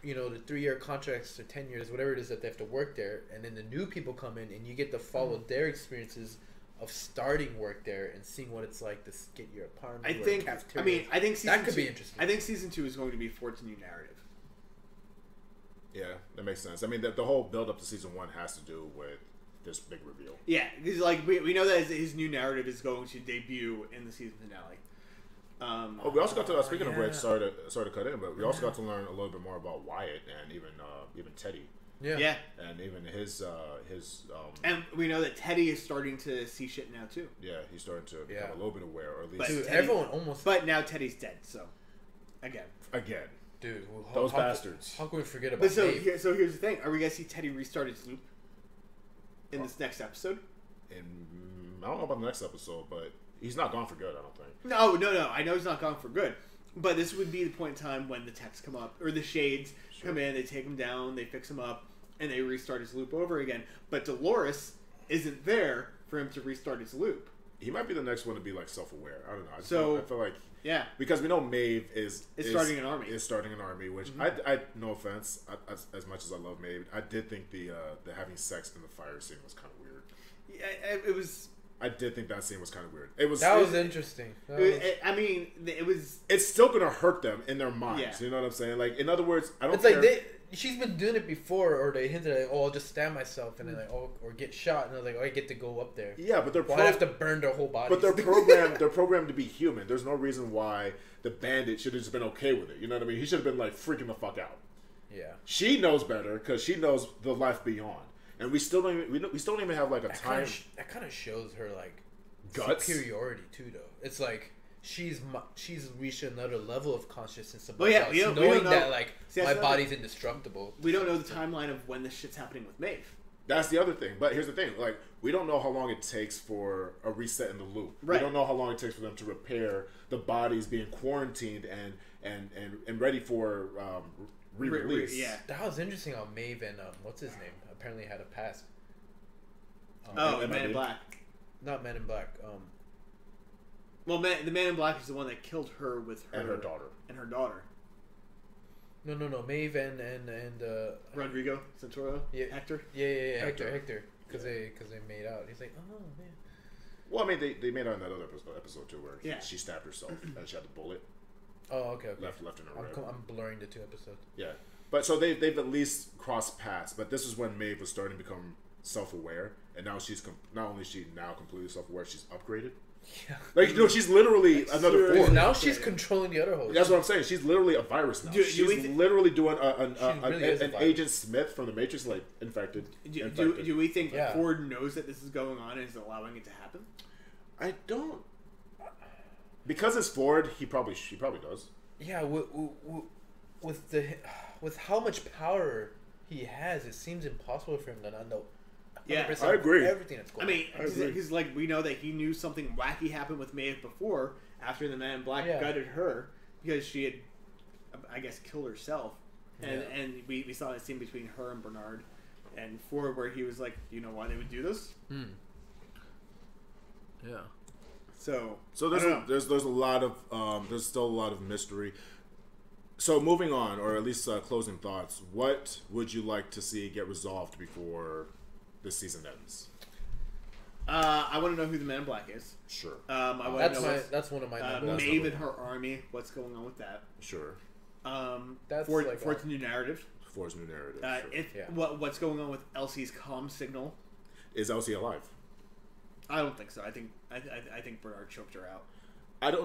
You know, the 3-year contracts or 10 years, whatever it is that they have to work there, and then the new people come in, and you get to follow their experiences of starting work there and seeing what it's like to get your apartment. I or think. cafeteria. I think season that could 2, be interesting. I think season 2 is going to be Ford's new narrative. Yeah, that makes sense. I mean, the whole build up to season 1 has to do with this big reveal. Yeah, because like we know that his new narrative is going to debut in the season finale. Oh, we also got to speaking of yeah. which, sorry to cut in, but we also got to learn a little bit more about Wyatt and even Teddy Yeah, and even his and we know that Teddy is starting to see shit now too. yeah, he's starting to become Yeah. a little bit aware, or at least But- Dude, Teddy- everyone almost. But now Teddy's dead, so again. again. Dude, well, Those bastards. How can we forget about But so Maeve? here's the thing: are we gonna see Teddy restart his loop in this next episode? And I don't know about the next episode, but he's not gone for good. I don't think. No. I know he's not gone for good, but this would be the point in time when the techs come up or the shades come in. They take him down, they fix him up, and they restart his loop over again. But Dolores isn't there for him to restart his loop. he might be the next one to be like self-aware. I don't know. So I feel like because we know Maeve is starting an army. Is starting an army, which I no offense, as much as I love Maeve, I did think the having sex in the fire scene was kind of weird. Yeah, it was. I did think that scene was kind of weird. That was interesting. I mean, it was. It's still gonna hurt them in their minds. Yeah. You know what I'm saying? Like, in other words, I don't. It's care. like she's been doing it before, or they hinted like, "Oh, I'll just stab myself," and then like, "Oh, or get shot," and they're like, "Oh, I get to go up there." Yeah, but I have to burn their whole body. But they're programmed. They're programmed to be human. There's no reason why the bandit should have just been okay with it. You know what I mean? He should have been like freaking the fuck out. Yeah. She knows better because she knows the life beyond, and we still don't. We still don't even have like a time. That kind of shows her like guts, superiority too, though. It's like she's reached another level of consciousness about Well, yeah, knowing that like my body's indestructible. We don't know the timeline of when this shit's happening with Maeve. That's the other thing. But here's the thing: like, we don't know how long it takes for a reset in the loop. Right. We don't know how long it takes for them to repair the bodies being quarantined and ready for re-release. Yeah, that was interesting. How Maeve and what's his name apparently had a past. and Man in Black. Not Man in Black. Well, the Man in Black is the one that killed her with her and her daughter. And her daughter. No. Maeve and Rodrigo Santoro. Yeah. Hector. Yeah. Hector. Because they made out. He's like, oh man. Well, I mean, they made out in that other episode too, where she stabbed herself and she had the bullet. Oh, okay. Left in her rib. I'm blurring the two episodes. Yeah, but so they've at least crossed paths. But this is when Maeve was starting to become self-aware, and now she's not only is she now completely self-aware, she's upgraded. Yeah, like she's literally another form. Now she's controlling the other host. That's what I'm saying. She's literally a virus now. She's literally doing an Agent Smith from the Matrix, like infected. Do we think Ford knows that this is going on and is allowing it to happen? I don't. Because it's Ford, she probably does. Yeah, with how much power he has, it seems impossible for him to not know. Yeah, I agree. Everything that's going on. I mean, because like we know that he knew something wacky happened with Maeve before, after the Man in Black gutted her because she had, I guess, killed herself, and we saw that scene between her and Bernard, and Ford where he was like, "Do you know why they would do this?" Yeah. So there's a lot of there's still a lot of mystery. So moving on, or at least closing thoughts, what would you like to see get resolved before this season ends? I want to know who the Man in Black is. Sure. I want to know that's one of my Maeve and her army. What's going on with that? Sure. That's Ford's new narrative. Ford's new narrative. Sure. What's going on with Elsie's comm signal? Is Elsie alive? I don't think so. I think Bernard choked her out.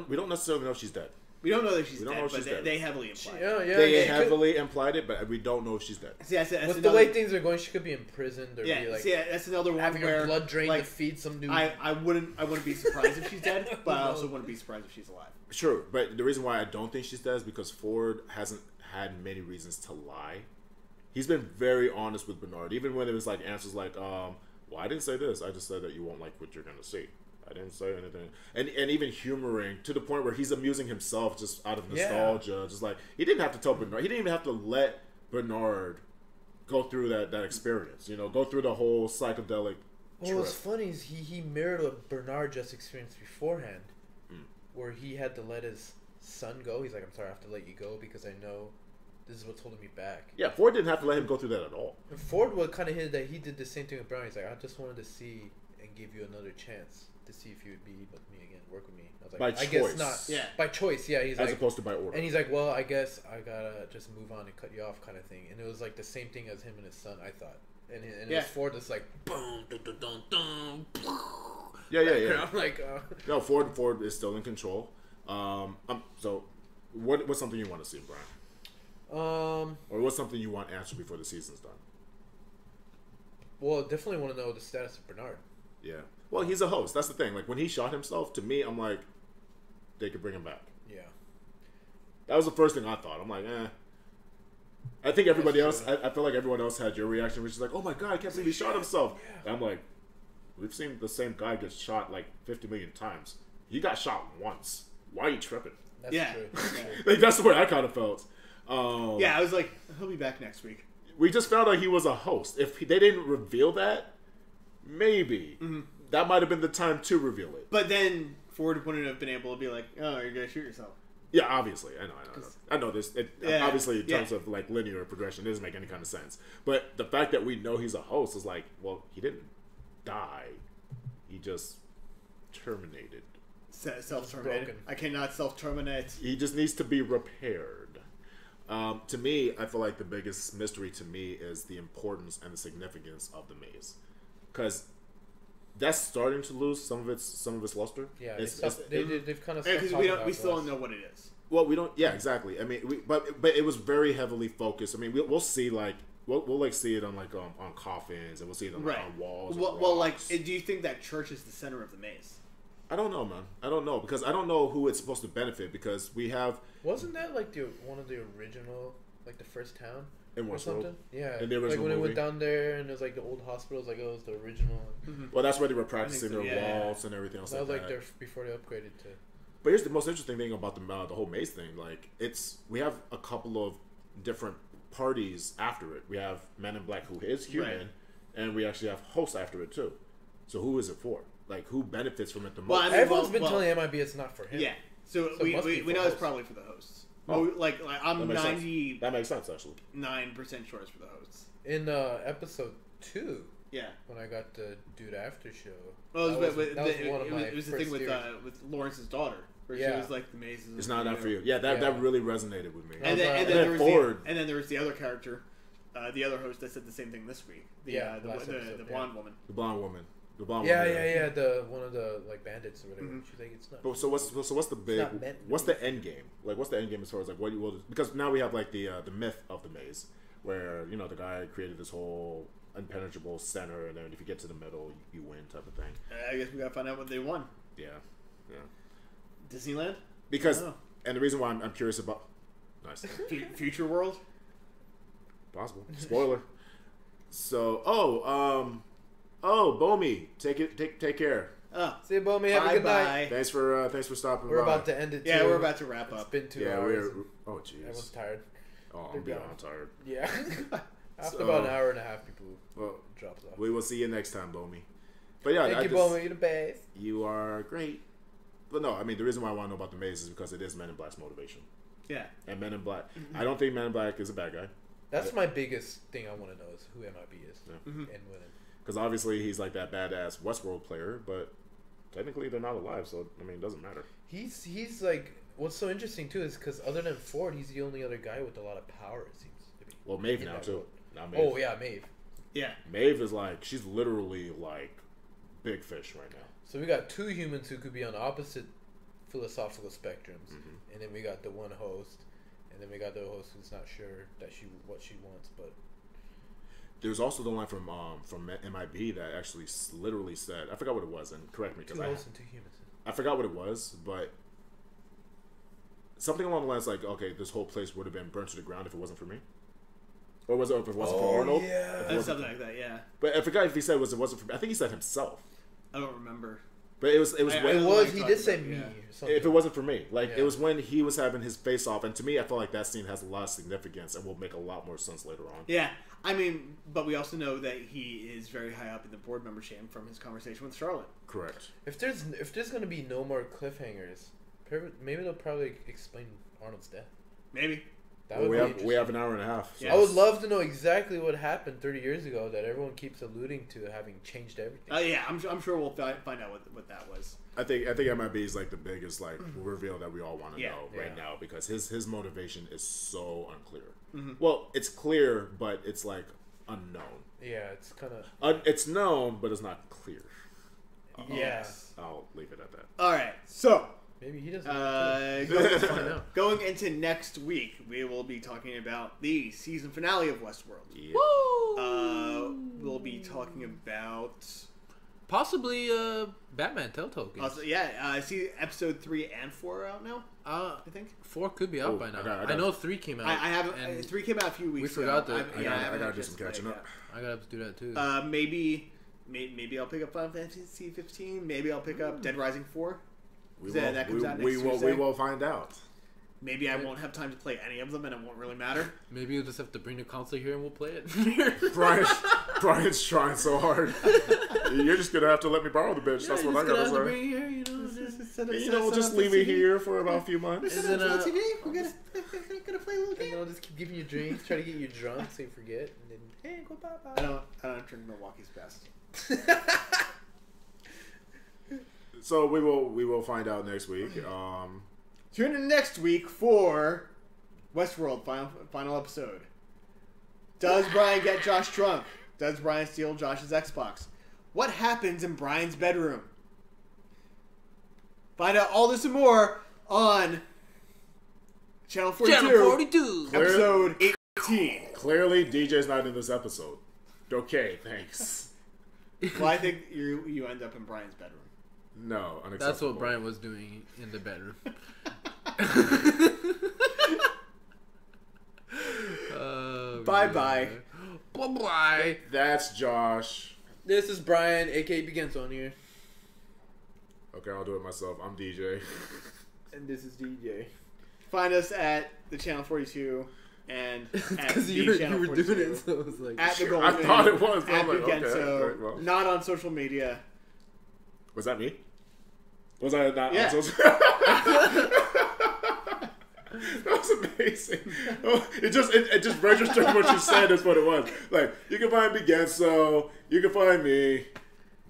We don't necessarily know if she's dead. We don't know that she's dead, but they heavily implied it. They heavily implied it, but we don't know if she's dead. See, that's with the way things are going, she could be imprisoned or be like. That's another one having where her blood drained like, to feed some new. I wouldn't be surprised if she's dead, but I also wouldn't be surprised if she's alive. Sure, but the reason why I don't think she's dead is because Ford hasn't had many reasons to lie. He's been very honest with Bernard, even when it was like answers like, "Well, I didn't say this. I just said that you won't like what you're going to see. I didn't say anything," and even humoring to the point where he's amusing himself just out of nostalgia. Just like he didn't have to tell Bernard, he didn't even have to let Bernard go through that experience. Go through the whole psychedelic. Well, what's funny is he mirrored what Bernard just experienced beforehand, where he had to let his son go. He's like, "I'm sorry, I have to let you go because I know this is what's holding me back." Yeah, Ford didn't have to let him go through that at all. And Ford was kind of hit that he did the same thing with Bernard. He's like, "I just wanted to see and give you another chance to see if you would be with me again, work with me." I was like, by I choice. guess not. Yeah. By choice, yeah. He's as opposed to by order. And he's like, "Well, I guess I gotta just move on and cut you off," kind of thing. And it was like the same thing as him and his son, I thought. And it was Ford just like, boom, dun, dun, dun, dun, yeah. I'm like, no, Ford is still in control. So, what's something you want to see, Brian? Or what's something you want answered before the season's done? Well, definitely want to know the status of Bernard. Yeah. Well, he's a host. That's the thing. Like, when he shot himself, to me, I'm like, they could bring him back. Yeah. That was the first thing I thought. I'm like, I think everybody else, I feel like everyone else had your reaction, which is like, "Oh my God, I can't believe he shot himself." Yeah. And I'm like, we've seen the same guy get shot like 50 million times. He got shot once. Why are you tripping? That's true. Like, that's the way I kind of felt. I was like, he'll be back next week. We just found out he was a host. If they didn't reveal that, maybe. that might have been the time to reveal it. But then Ford wouldn't have been able to be like, oh, you're gonna shoot yourself. Yeah, obviously, I know this. Obviously, in terms yeah. of like linear progression, it doesn't make any kind of sense. But the fact that we know he's a host is like, well, he didn't die; he just terminated. Self-terminated. Broken. I cannot self-terminate. He just needs to be repaired. To me, I feel like the biggest mystery to me is the importance and the significance of the maze, because that's starting to lose some of its luster. Yeah, they've kind of Because we still don't know what it is. Well, we don't. Yeah, exactly. I mean, but it was very heavily focused. I mean, we'll see like we'll like see it on like on coffins, and we'll see it on, Right. on walls. Well, like, do you think that church is the center of the maze? I don't know, man. I don't know because I don't know who it's supposed to benefit because we have Wasn't that like one of the original, like the first town in or Westworld. something? Yeah, In the like original when it movie. went down there and there's like the old hospitals, like it was the original. Well, that's where they were practicing so, their yeah. waltz and everything else. That was like like that. their before they upgraded to. But here's the most interesting thing about the whole maze thing. Like, we have a couple of different parties after it. We have Men in Black, who is human, Right. and we actually have hosts after it too. So who is it for? Like, who benefits from it the most? Well, I mean, Everyone's been telling MIB it's not for him. Yeah. So So it must be we for know it's hosts. probably for the hosts. Oh. Like I'm That makes sense. 99% That makes sense, actually. sure it's for the hosts. In episode 2, Yeah. when I got the Dude After show, Well, that was one of my it was the first thing with theories. with Lawrence's daughter, where she Yeah. was like, the maze is It's not for that for you. Yeah, that Yeah. really resonated with me. And then, And there was Ford. and then there was the other character, the other host that said the same thing this week. The Yeah, the last episode, the yeah. blonde woman. The blonde woman. The blonde Yeah, woman. yeah, the one of the like bandits or whatever. Mhm. She's like, it's not. But so what's the big not meant- what's the end game? Like what's the end game as far as like what you will because now we have like the myth of the maze where the guy created this whole impenetrable center and then if you get to the middle you win type of thing. I guess we gotta find out what they won. Yeah. Yeah. Disneyland. Because Oh. and the reason why I'm curious about nice. Future World. Possible. Spoiler. So Bomi, take care. Oh, See you, Bomi. Have a good night. bye. Thanks for stopping We're by. about to end it. Yeah, too. we're about to wrap It's up. been 2 Yeah, hours. oh Everyone's jeez. tired. Oh, They're I'm beyond gone. tired. Yeah. After So- about an hour and a half, people Well, drops off. we will see you next time, Bomi. But yeah, Thank you, Bomi. You're the best. You are great. But no, I mean, the reason why I want to know about the maze is because it is Men in Black's motivation. Yeah. And Men in Black, I don't think Men in Black is a bad guy. That's my biggest thing I want to know is who MIB is Yeah. and when. Because obviously he's like that badass Westworld player, but technically they're not alive, so, I mean, it doesn't matter. He's like, what's so interesting too is because other than Ford, he's the only other guy with a lot of power, it seems to be. Well, Maeve In now, that too. world. Now Maeve. Oh, yeah, Maeve. Yeah. Maeve is like, she's literally like big fish right now. So we got 2 humans who could be on opposite philosophical spectrums, Mm-hmm. and then we got the one host, and then we got the host who's not sure that what she wants, but There's also the line from MIB that actually literally said, I forgot what it was, and correct me, 2 because hosts and 2 humans. I forgot what it was, but something along the lines like, okay, this whole place would have been burnt to the ground if it wasn't for me. Or was it if it wasn't for Arnold? yeah. Something like that. Yeah. But I forgot if he said it wasn't for me. I think he said himself. I don't remember. But it was I- when, I It know was. what He you're did talking say about, me yeah. or something. if it wasn't for me. Like Yeah. it was when he was having his face off, and to me, I felt like that scene has a lot of significance and will make a lot more sense later on. Yeah. I mean, but we also know that he is very high up in the board membership from his conversation with Charlotte. Correct. If there's gonna be no more cliffhangers, maybe they'll probably explain Arnold's death. Maybe. That Well, would we be have we have interesting. an hour and a half. So Yeah. I would love to know exactly what happened 30 years ago that everyone keeps alluding to having changed everything. Yeah, I'm sure we'll find out what that was. I think MIB is like the biggest like reveal that we all want to Yeah. know right Yeah. now because his motivation is so unclear. Mhm. Well, it's clear, but it's like unknown. Yeah, it's kind of It's known, but it's not clear. Yes. I'll leave it at that. All right. So, maybe he doesn't. going, find out. going into next week, we will be talking about the season finale of Westworld. Yeah. We'll be talking about Possibly Batman Telltale games. also, I see episode 3 and 4 are out now. I think 4 could be out Oh, by now. I got I it. know 3 came out. I haven't. and 3 came out a few weeks. we forgot ago. that- I I haven't gotta had do a some chance to catching play up. I gotta do that too. it yet. Maybe I'll pick up Final Fantasy 15. Maybe I'll pick up Dead Rising 4. We That comes out next we Tuesday. will find out. Maybe I won't have time to play any of them, and it won't really matter. Maybe you'll just have to bring the console here and we'll play it. Brian's trying so hard. You're just gonna have to let me borrow the bitch. That's what I gotta say. Bring it here, Just leave it here for about a few months. Set up the TV. We're gonna play a little And game. then I'll just keep giving you drinks, try to get you drunk so you forget, and then hey, go bye bye. I don't drink Milwaukee's best. So we will find out next week. Tune in next week for Westworld final episode. Does Brian get Josh drunk? Does Brian steal Josh's Xbox? What happens in Brian's bedroom? Find out all this and more on Channel 42. Channel 42. Episode 18. Clearly, DJ's not in this episode. Okay, thanks. Well, I think you end up in Brian's bedroom. No, unacceptable. That's what Brian was doing in the bedroom. Bye-bye. Bye-bye. That's Josh. This is Brian, a.k.a. Beginson here. Okay, I'll do it myself. I'm DJ. And this is DJ. Find us at the Channel 42 and at Because the you Channel were 42. doing it, so it was like... At the Golden. I thought it was. At I'm like, okay, Begenso. right, well. Not on social media. Was that me? Was I not Yeah. on social? That was amazing. It just registered what you said is what it was. Like, you can find Begenso, you can find me,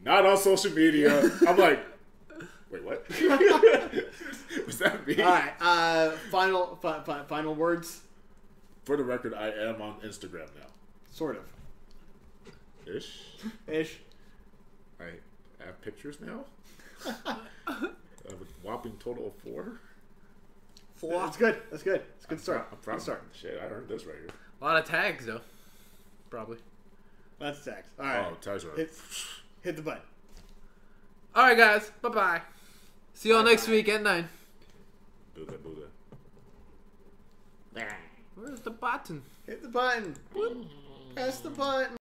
not on social media. I'm like, wait, what? Was that me? All right. Final words. For the record, I am on Instagram now. Sort of. Ish. I have pictures now. I have a whopping total of 4. That's good. That's good. It's a good start. I'm proud Good of start. Shit, I earned this right here. A lot of tags, though. Probably. That's tags. All right. Oh, tags are. Hit the button. All right, guys. Bye-bye. See y'all next week at 9. Boo that. Where's the button? Hit the button. Press the button.